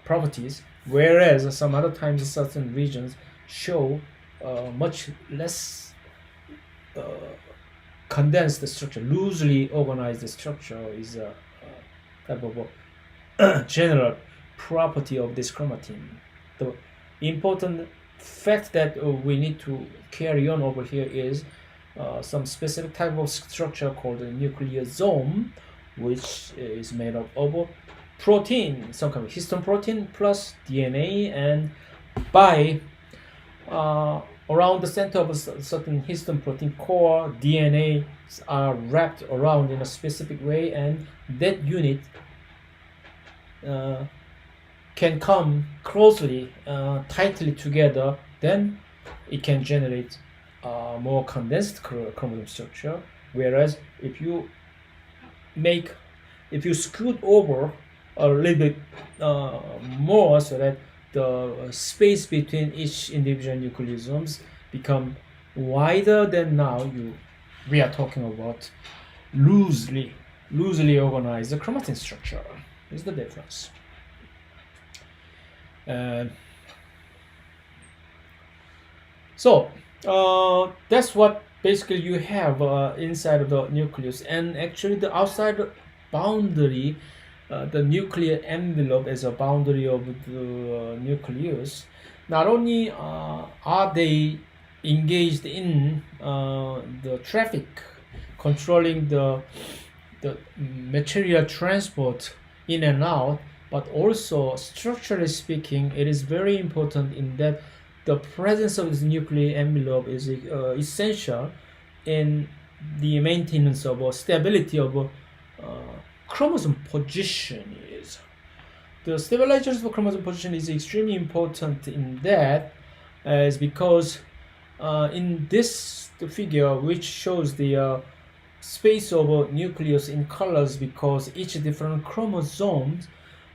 properties, whereas some other times certain regions show much less condensed structure. Loosely organized structure is a type of a general property of this chromatin. The important fact that we need to carry on over here is some specific type of structure called the nucleosome, which is made up of protein, some kind of histone protein plus DNA, and by around the center of a certain histone protein core, DNA are wrapped around in a specific way, and that unit can come closely, tightly together. Then it can generate more condensed chromosome structure. Whereas if you scoot over a little bit more, so that the space between each individual nucleosomes become wider, than now we are talking about loosely organized chromatin structure. Is the difference. So that's what basically you have inside of the nucleus, and actually the outside boundary, the nuclear envelope as a boundary of the nucleus. Not only are they engaged in the traffic, controlling the material transport in and out, but also structurally speaking, it is very important in that the presence of this nuclear envelope is essential in the maintenance of stability of chromosome position. The stabilization of chromosome position is extremely important in that, as because in this figure, which shows the space of a nucleus in colors, because each different chromosome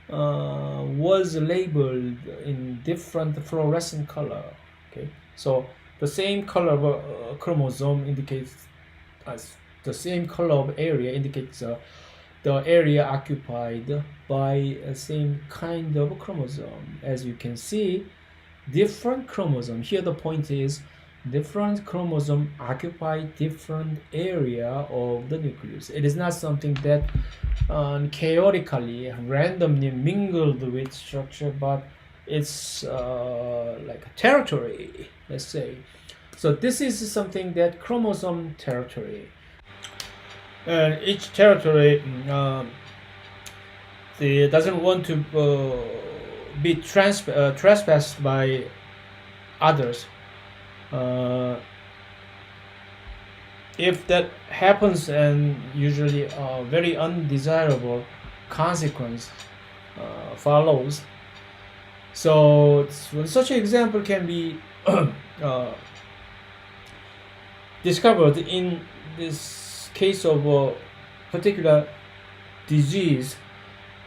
was labeled in different fluorescent color. Okay, so the same color of a chromosome indicates as the same color of area indicates the area occupied by a same kind of chromosome. As you can see, different chromosome here, the point is different chromosome occupy different area of the nucleus. It is not something that chaotically, randomly mingled with structure, but it's like a territory, let's say. So this is something that chromosome territory. And each territory doesn't want to be trespassed by others. If that happens, and usually a very undesirable consequence follows. So such an example can be discovered in this case of a particular disease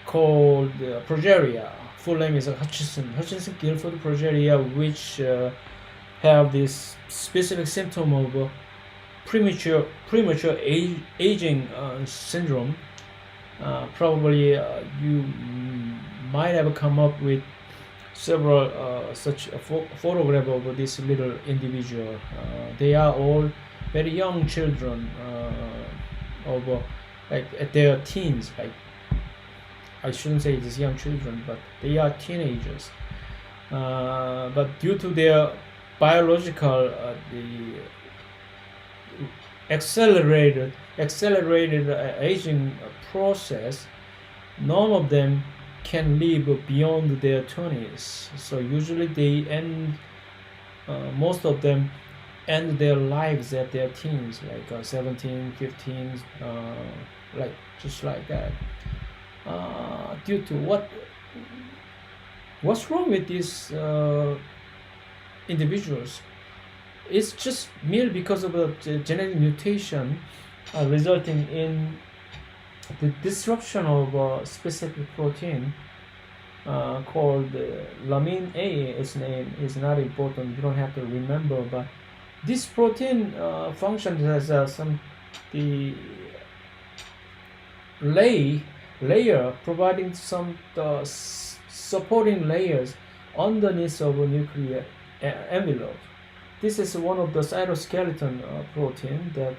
called progeria. Full name is Hutchinson-Gilford progeria, which have this specific symptom of premature aging syndrome. Probably you might have come up with several such photograph of this little individual. They are all very young children, of like at their teens. Like, I shouldn't say these young children, but they are teenagers. But due to their biological the accelerated aging process, none of them can live beyond their 20s. So usually they end, most of them end their lives at their teens, like 17, 15, like just like that. Due to what's wrong with these individuals? It's just merely because of a genetic mutation resulting in the disruption of a specific protein called lamin A. Its name is not important, you don't have to remember, but this protein functions as the layer providing some supporting layers underneath of a nuclear envelope. This is one of the cytoskeleton protein that,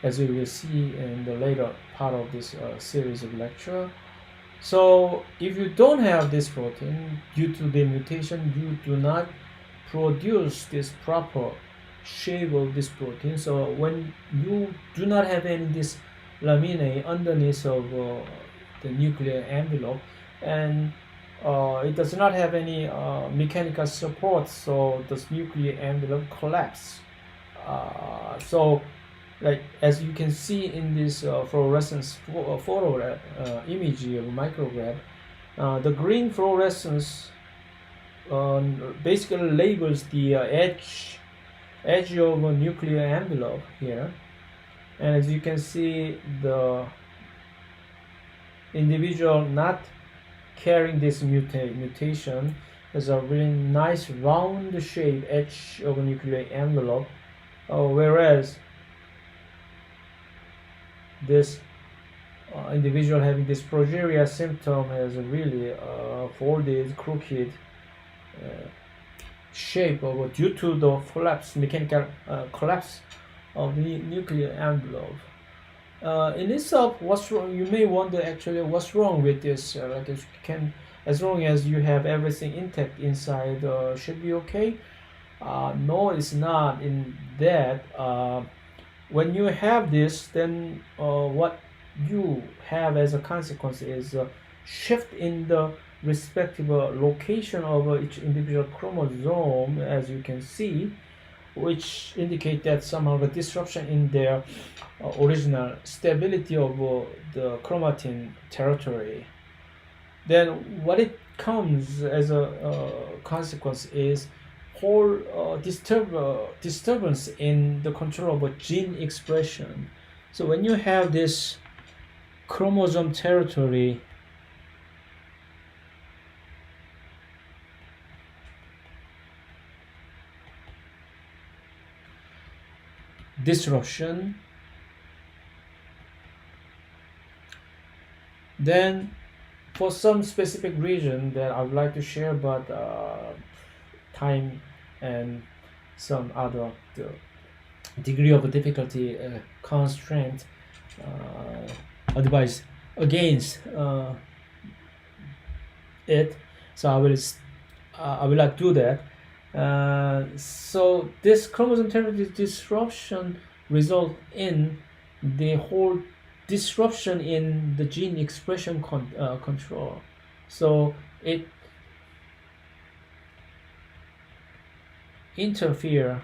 as we will see in the later part of this series of lecture. So if you don't have this protein, due to the mutation, you do not produce this proper shape of this protein. So when you do not have any this laminae underneath of the nuclear envelope, and it does not have any mechanical support, so this nuclear envelope collapse. So like as you can see in this fluorescence photo image of micrograph, the green fluorescence basically labels the edge of a nuclear envelope here, and as you can see, the individual not carrying this mutation has a really nice round shape edge of a nuclear envelope, whereas this individual having this progeria symptom has a really folded, crooked shape of due to the mechanical collapse of the nuclear envelope. In itself, what's wrong? You may wonder actually what's wrong with this. Like if you can, as long as you have everything intact inside, should be okay. No, it's not. In that, when you have this, then what you have as a consequence is a shift in the respective location of each individual chromosome, as you can see, which indicate that somehow the disruption in their original stability of the chromatin territory. Then what it comes as a consequence is whole disturbance in the control of gene expression. So when you have this chromosome territory disruption, then for some specific region that I would like to share, but time and some other degree of difficulty constraint advice against it, so I will not do that. So this chromosome territory disruption result in the whole disruption in the gene expression control. So it interfere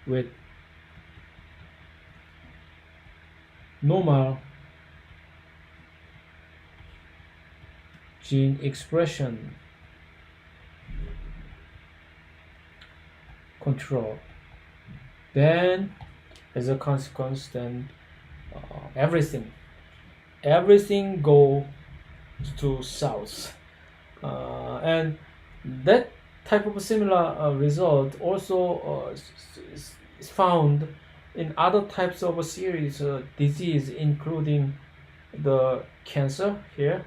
with normal gene expression control. Then as a consequence, then everything go to south, and that type of similar result also is found in other types of serious disease, including the cancer here.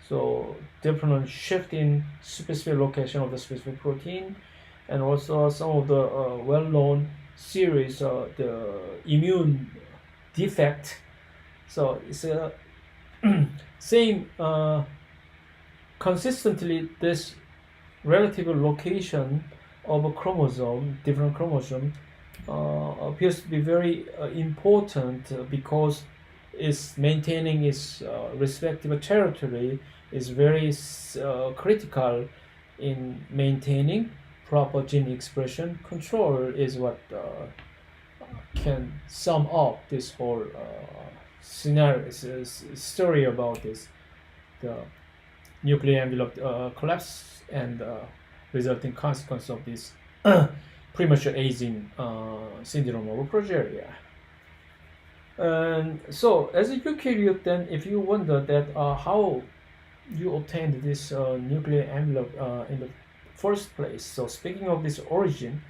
So different shift in specific location of the specific protein, and also some of the well-known series, the immune defect. So it's a same consistently this relative location of a chromosome, different chromosome, appears to be very important because it's maintaining its respective territory is very critical in maintaining proper gene expression control, is what can sum up this whole scenario, story about this, the nuclear envelope collapse and resulting consequence of this premature aging syndrome of progeria. And so as a eukaryote, then if you wonder that how you obtained this nuclear envelope in the first place, so speaking of this origin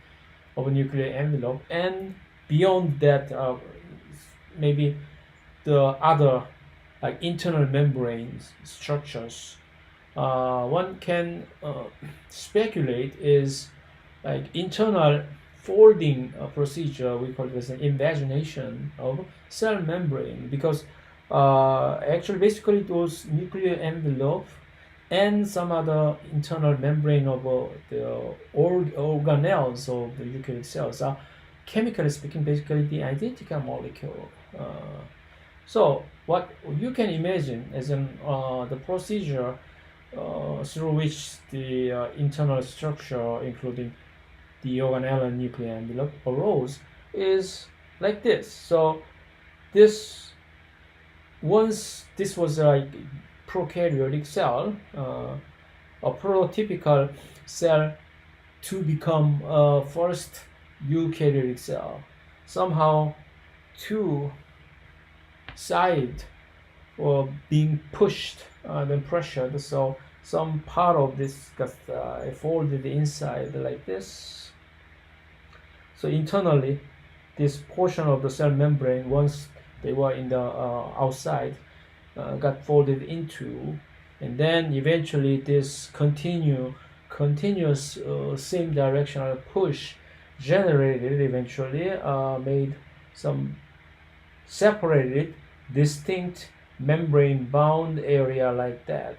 of a nuclear envelope, and beyond that, maybe the other like internal membrane structures, one can speculate is like internal folding procedure. We call it as an invagination of cell membrane, because Actually, basically those nuclear envelope and some other internal membrane of the organelles of the eukaryotic cells are, chemically speaking, basically the identical molecule. So what you can imagine as the procedure through which the internal structure, including the organelle and nuclear envelope, arose is like this. So this once this was a prokaryotic cell, a prototypical cell to become a first eukaryotic cell. Somehow, two sides were being pushed, then pressured, so some part of this got folded inside like this. So internally, this portion of the cell membrane, once they were in the outside, got folded into, and then eventually this continuous same directional push generated eventually made some separated distinct membrane bound area like that.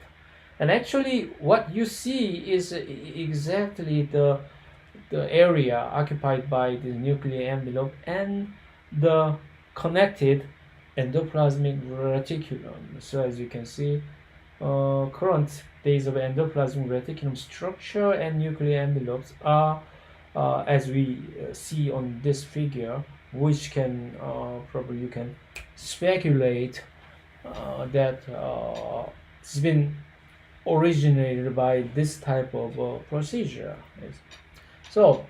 And actually what you see is exactly the area occupied by the nuclear envelope and the connected endoplasmic reticulum. So as you can see, current days of endoplasmic reticulum structure and nuclear envelopes are, as we see on this figure, which can probably you can speculate that it's been originated by this type of procedure. So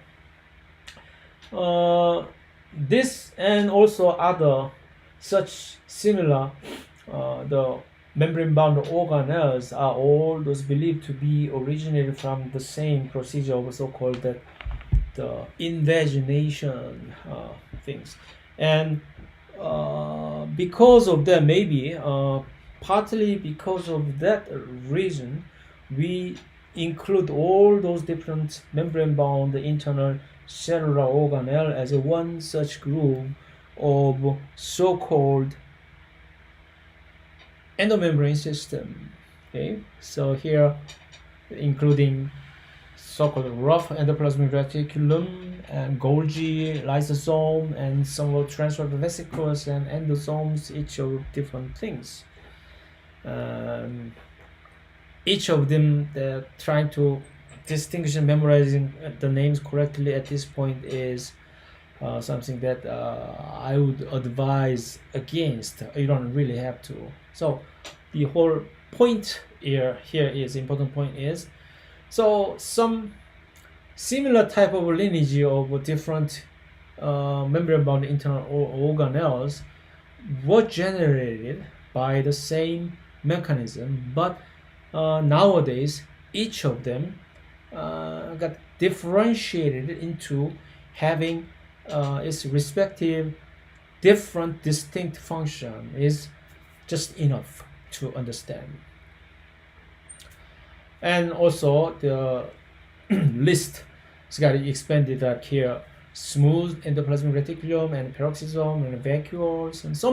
this and also other such similar the membrane bound organelles are all those believed to be originated from the same procedure of so-called the invagination things. And because of that, maybe partly because of that reason, we include all those different membrane bound internal cellular organelle as a one such group of so-called endomembrane system. Okay, so here including so-called rough endoplasmic reticulum and Golgi, lysosome, and some of transfer vesicles and endosomes, each of different things. Each of them, they're trying to distinguish and memorizing the names correctly at this point is something that I would advise against. You don't really have to. So the whole point here is important point is, so some similar type of lineage of different membrane-bound internal organelles were generated by the same mechanism, but nowadays each of them got differentiated into having its respective different distinct function is just enough to understand. And also the list is got expanded up here: smooth endoplasmic reticulum and peroxisome and vacuoles, and so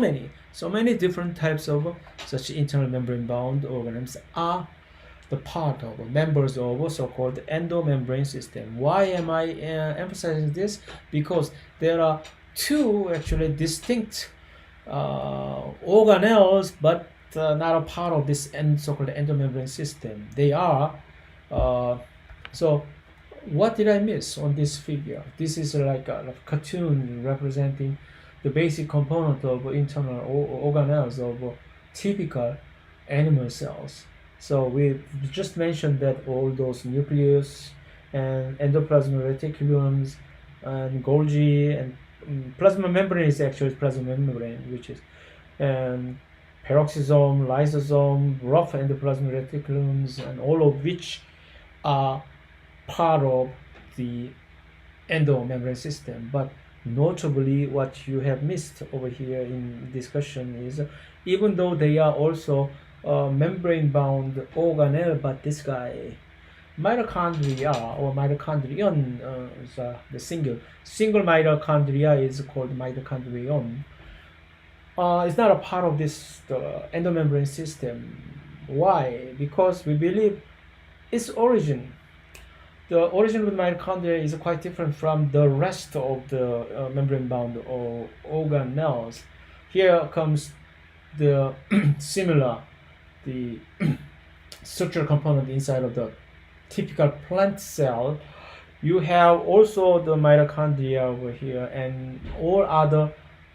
many different types of such internal membrane bound organisms are the part of members of so-called endomembrane system. Why am I emphasizing this? Because there are two actually distinct organelles, but not a part of this so-called endomembrane system. They are so what did I miss on this figure? This is like a cartoon representing the basic component of internal organelles of typical animal cells. So we just mentioned that all those nucleus and endoplasmic reticulums and Golgi and plasma membrane is actually plasma membrane, which is peroxisome, lysosome, rough endoplasmic reticulums, and all of which are part of the endomembrane system. But notably, what you have missed over here in discussion is, even though they are also membrane-bound organelle, but this guy, mitochondria or mitochondrion, the single mitochondria is called mitochondrion. it's not a part of this endomembrane system. Why? Because we believe its origin, the origin of the mitochondria is quite different from the rest of the membrane-bound organelles. Here comes the similar, the structural component inside of the typical plant cell. You have also the mitochondria over here and all other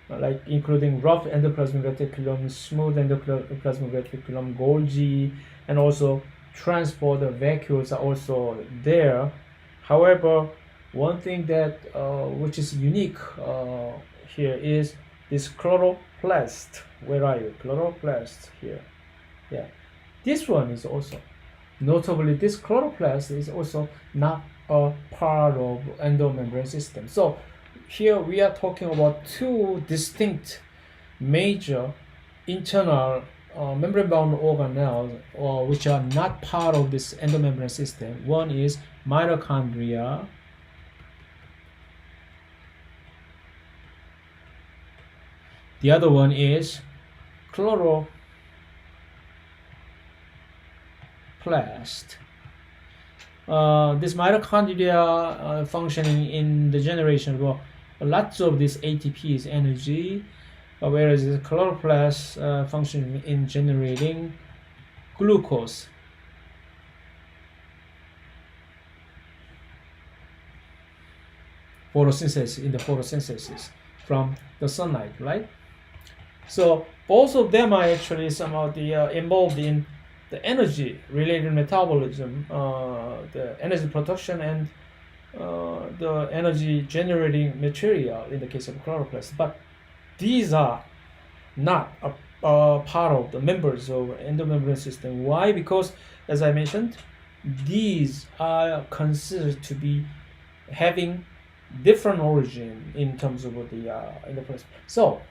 like including rough endoplasmic reticulum, smooth endoplasmic reticulum, Golgi, and also transport vacuoles are also there. However, one thing that which is unique here is this chloroplast. Where are you? Chloroplast here. Yeah, this one is also notably this chloroplast is also not a part of endomembrane system. So here we are talking about two distinct major internal membrane-bound organelles which are not part of this endomembrane system. One is mitochondria, the other one is chloroplast. This mitochondria functioning in the generation of lots of this ATP's energy, whereas the chloroplast functioning in generating glucose. Photosynthesis, in the photosynthesis from the sunlight, right? So both of them are actually somehow involved in the energy related metabolism, the energy production, and the energy generating material in the case of chloroplast. But these are not a part of the members of endomembrane system. Why? Because as I mentioned, these are considered to be having different origin in terms of the endoplasm. So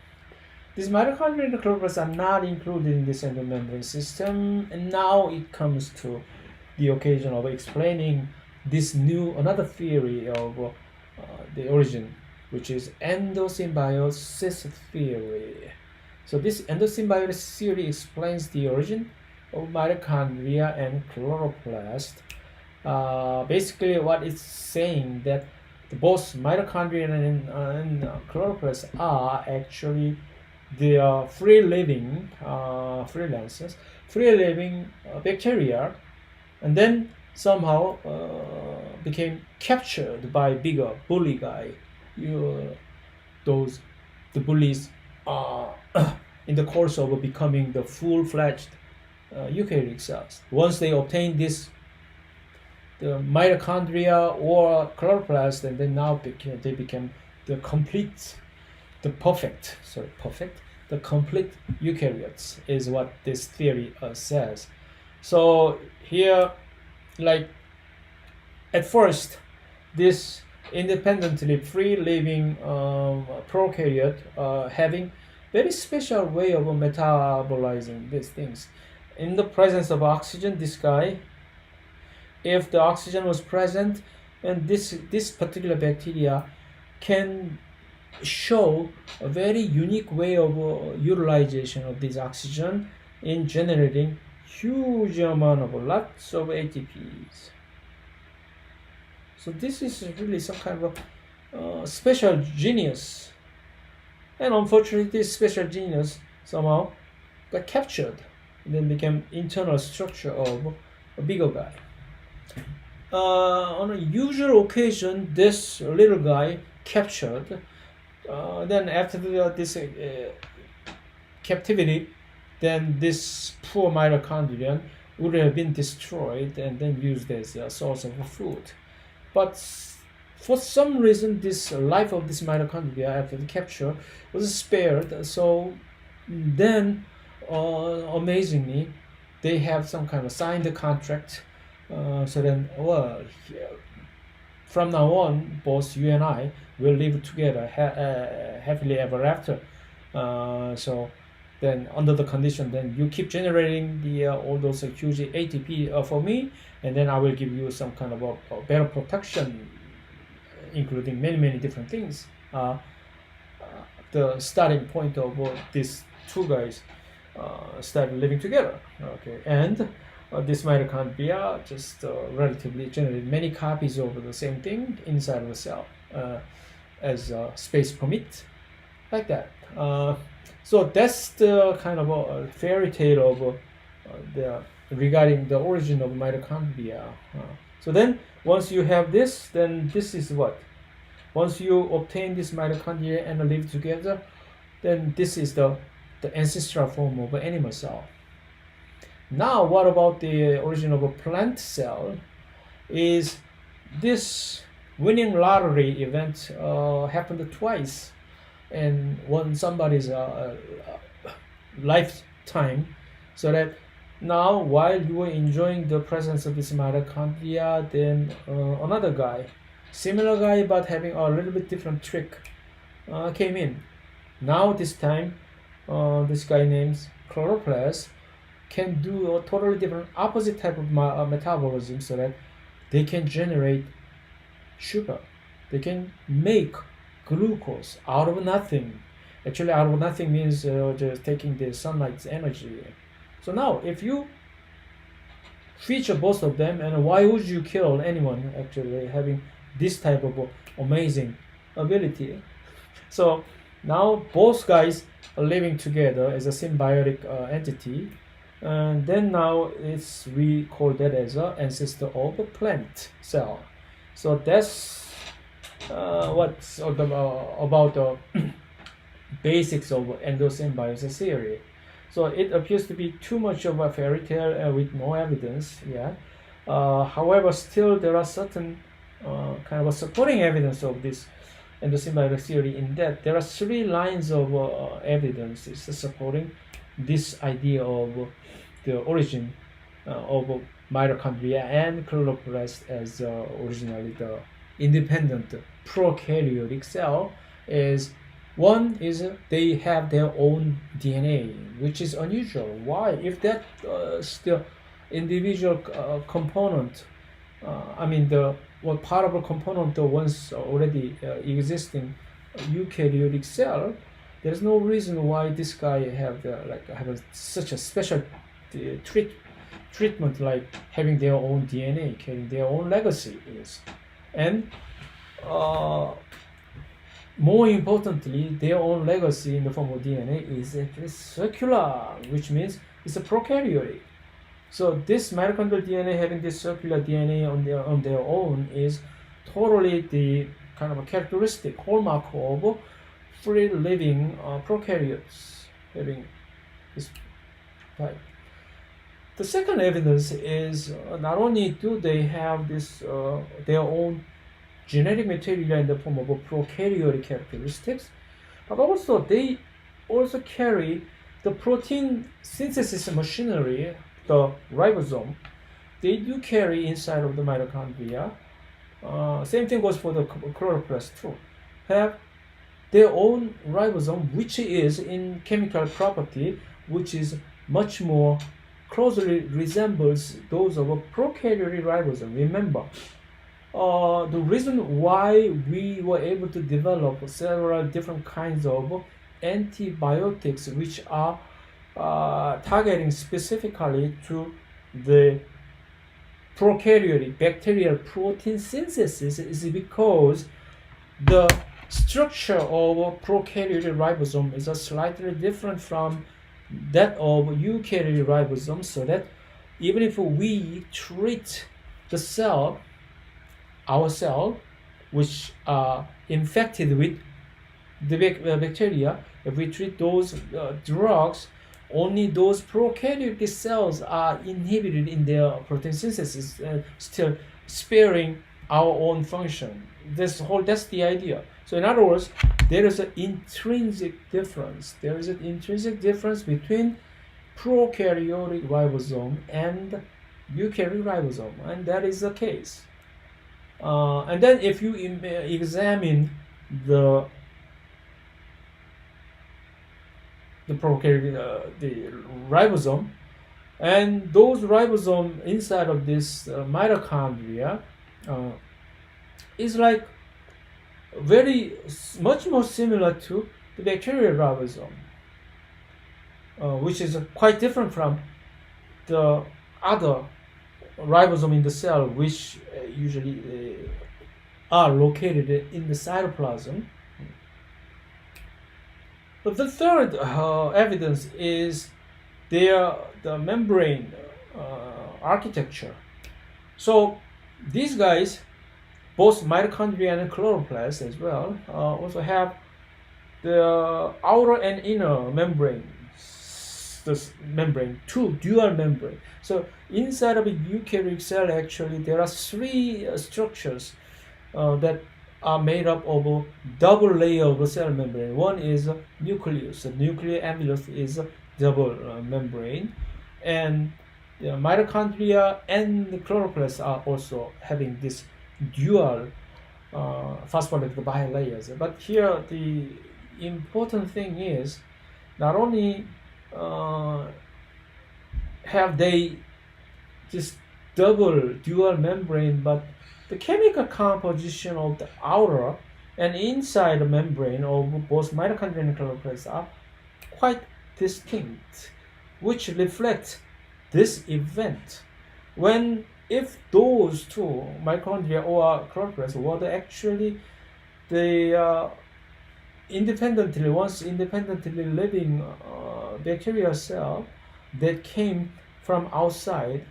these mitochondria and the chloroplasts are not included in this endomembrane system, and now it comes to the occasion of explaining this another theory of the origin, which is endosymbiosis theory. So this endosymbiosis theory explains the origin of mitochondria and chloroplast. Basically, what it's saying that both mitochondria and chloroplasts are actually they are free-living bacteria, and then somehow became captured by bigger bully guy. The bullies in the course of becoming the full-fledged eukaryotic cells. Once they obtain the mitochondria or chloroplast, and then now they became the complete eukaryotes is what this theory says. So here, like at first, this independently free-living prokaryote having very special way of metabolizing these things. In the presence of oxygen, this guy, if the oxygen was present, and this particular bacteria can show a very unique way of utilization of this oxygen in generating huge amount of lots of ATPs. So this is really some kind of special genius, and unfortunately this special genius somehow got captured and then became internal structure of a bigger guy. On a usual occasion, this little guy captured. Then after this captivity, then this poor mitochondrion would have been destroyed and then used as a source of food. But for some reason, this life of this mitochondria after the capture was spared. So then, amazingly, they have some kind of signed contract. So then, well, from now on, both you and I will live together happily ever after. So then, under the condition, then you keep generating all those huge ATP for me, and then I will give you some kind of a better protection, including many different things. the starting point of these two guys start living together. Okay, and this mitochondria just relatively generate many copies of the same thing inside of the cell as space permit, like that. So that's the kind of a fairy tale of the regarding the origin of mitochondria. So then once you have this, then this is what? Once you obtain this mitochondria and live together, then this is the ancestral form of an animal cell. Now, what about the origin of a plant cell? Is this winning lottery event happened twice, and one somebody's lifetime, so that now while you were enjoying the presence of this mitochondria, then another guy, similar guy but having a little bit different trick, came in. Now this time, this guy named chloroplast can do a totally different opposite type of metabolism, so that they can generate sugar. They can make glucose out of nothing. Actually, out of nothing means just taking the sunlight's energy. So now, if you feature both of them, and why would you kill anyone actually having this type of amazing ability? So now both guys are living together as a symbiotic entity, and then now we call that as an ancestor of a plant cell. So that's what's about the basics of endosymbiosis theory. So it appears to be too much of a fairy tale with no evidence. Yeah. However, still there are certain kind of a supporting evidence of this endosymbiotic theory, in that there are 3 lines of evidence supporting this idea of the origin of mitochondria and chloroplast as originally the independent prokaryotic cell. Is one is they have their own DNA, which is unusual. Why? If that still individual component, I mean the part of a component of once already existing eukaryotic cell, there's no reason why this guy have such a special treatment, like having their own DNA, carrying their own legacy is, and more importantly, their own legacy in the form of DNA is actually circular, which means it's a prokaryotic. So this mitochondrial DNA having this circular DNA on their own is totally the kind of a characteristic hallmark of free living prokaryotes having this type. The second evidence is not only do they have this their own genetic material in the form of prokaryotic characteristics, but also they also carry the protein synthesis machinery, the ribosome. They do carry inside of the mitochondria. Same thing goes for the chloroplast too. Have their own ribosome, which is in chemical property, which is much more closely resembles those of a prokaryotic ribosome. Remember, the reason why we were able to develop several different kinds of antibiotics, which are targeting specifically to the prokaryotic bacterial protein synthesis, is because the structure of prokaryotic ribosome is slightly different from that of eukaryotic ribosome, so that even if we treat the cell, our cell, which are infected with the bacteria, if we treat those drugs, only those prokaryotic cells are inhibited in their protein synthesis, still sparing our own function. That's the idea. So in other words, there is an intrinsic difference. There is an intrinsic difference between prokaryotic ribosome and eukaryotic ribosome, and that is the case. And then if you examine the prokaryotic, the ribosome, and those ribosome inside of this mitochondria is like very much more similar to the bacterial ribosome, which is quite different from the other ribosome in the cell, which usually are located in the cytoplasm. But the third evidence is the membrane architecture. So these guys, both mitochondria and chloroplast as well, also have the outer and inner membrane, two dual membrane. So inside of a eukaryotic cell, actually, there are three structures that are made up of a double layer of a cell membrane. One is a nucleus. The nuclear envelope is a double membrane, and the mitochondria and the chloroplasts are also having this dual phospholipid bilayers. But here the important thing is not only have they this double dual membrane, but the chemical composition of the outer and inside the membrane of both mitochondria and chloroplasts are quite distinct, which reflects this event. If those two, mitochondria or chloroplasts, were actually the independently living bacterial cell that came from outside,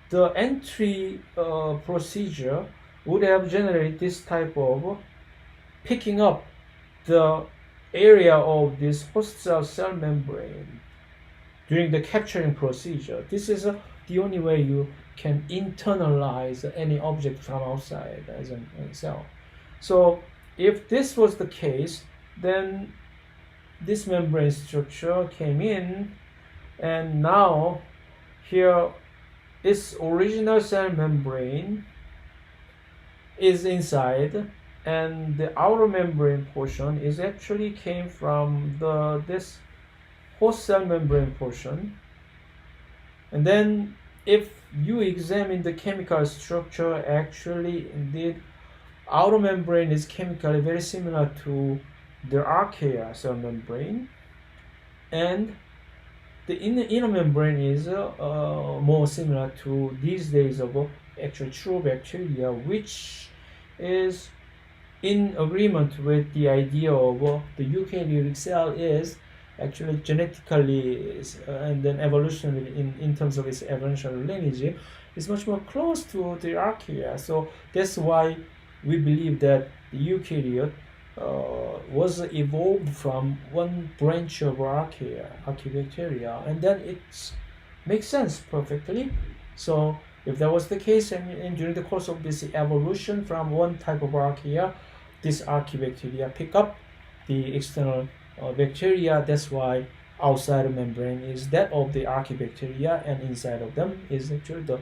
the entry procedure would have generated this type of picking up the area of this host cell membrane during the capturing procedure. This is the only way you can internalize any object from outside as a cell. So if this was the case, then this membrane structure came in, and now here its original cell membrane is inside, and the outer membrane portion is actually came from this host cell membrane portion. And then if you examine the chemical structure, actually indeed outer membrane is chemically very similar to the archaea cell membrane, and the inner membrane is more similar to these days of actual true bacteria, which is in agreement with the idea of the eukaryotic cell is actually genetically and then evolutionally in terms of its evolutionary lineage is much more close to the archaea. So that's why we believe that the eukaryote was evolved from one branch of archaebacteria, and then it makes sense perfectly. So if that was the case, and during the course of this evolution from one type of archaea, this archaebacteria pick up the external bacteria. That's why outside the membrane is that of the archaebacteria, and inside of them is actually the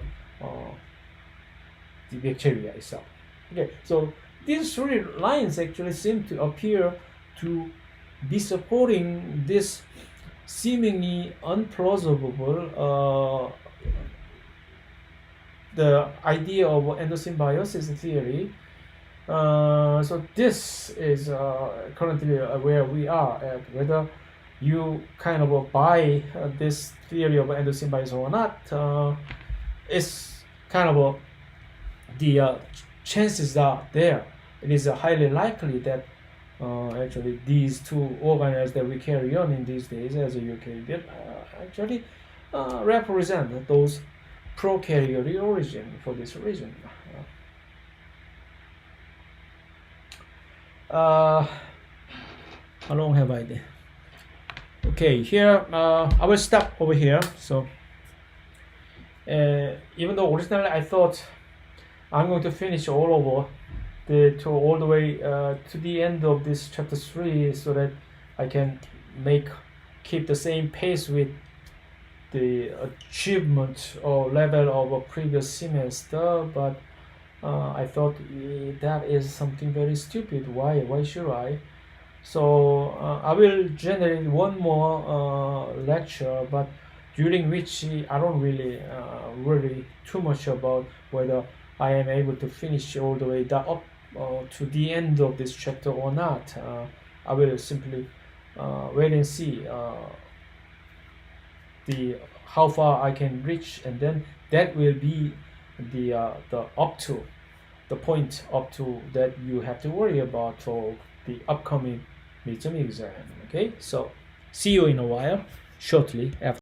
bacteria itself. Okay, so these three lines actually seem to appear to be supporting this seemingly unplausible the idea of endosymbiosis theory. So this is currently where we are at. Whether you kind of buy this theory of endosymbiosis or not, it's kind of the chances are there. It is highly likely that actually these two organelles that we carry on in these days as a eukaryote actually represent those prokaryotic origin for this reason. How long have I done? Okay, here I will stop over here. So even though originally I thought I'm going to finish all over all the way to the end of this chapter 3, so that I can keep the same pace with the achievement or level of a previous semester, but I thought that is something very stupid. Why should I? So I will generate one more lecture, but during which I don't really worry too much about whether I am able to finish all the way up to the end of this chapter or not. I will simply wait and see the how far I can reach, and then that will be the up to the point up to that you have to worry about for the upcoming midterm exam. Okay, so see you in a while, shortly after.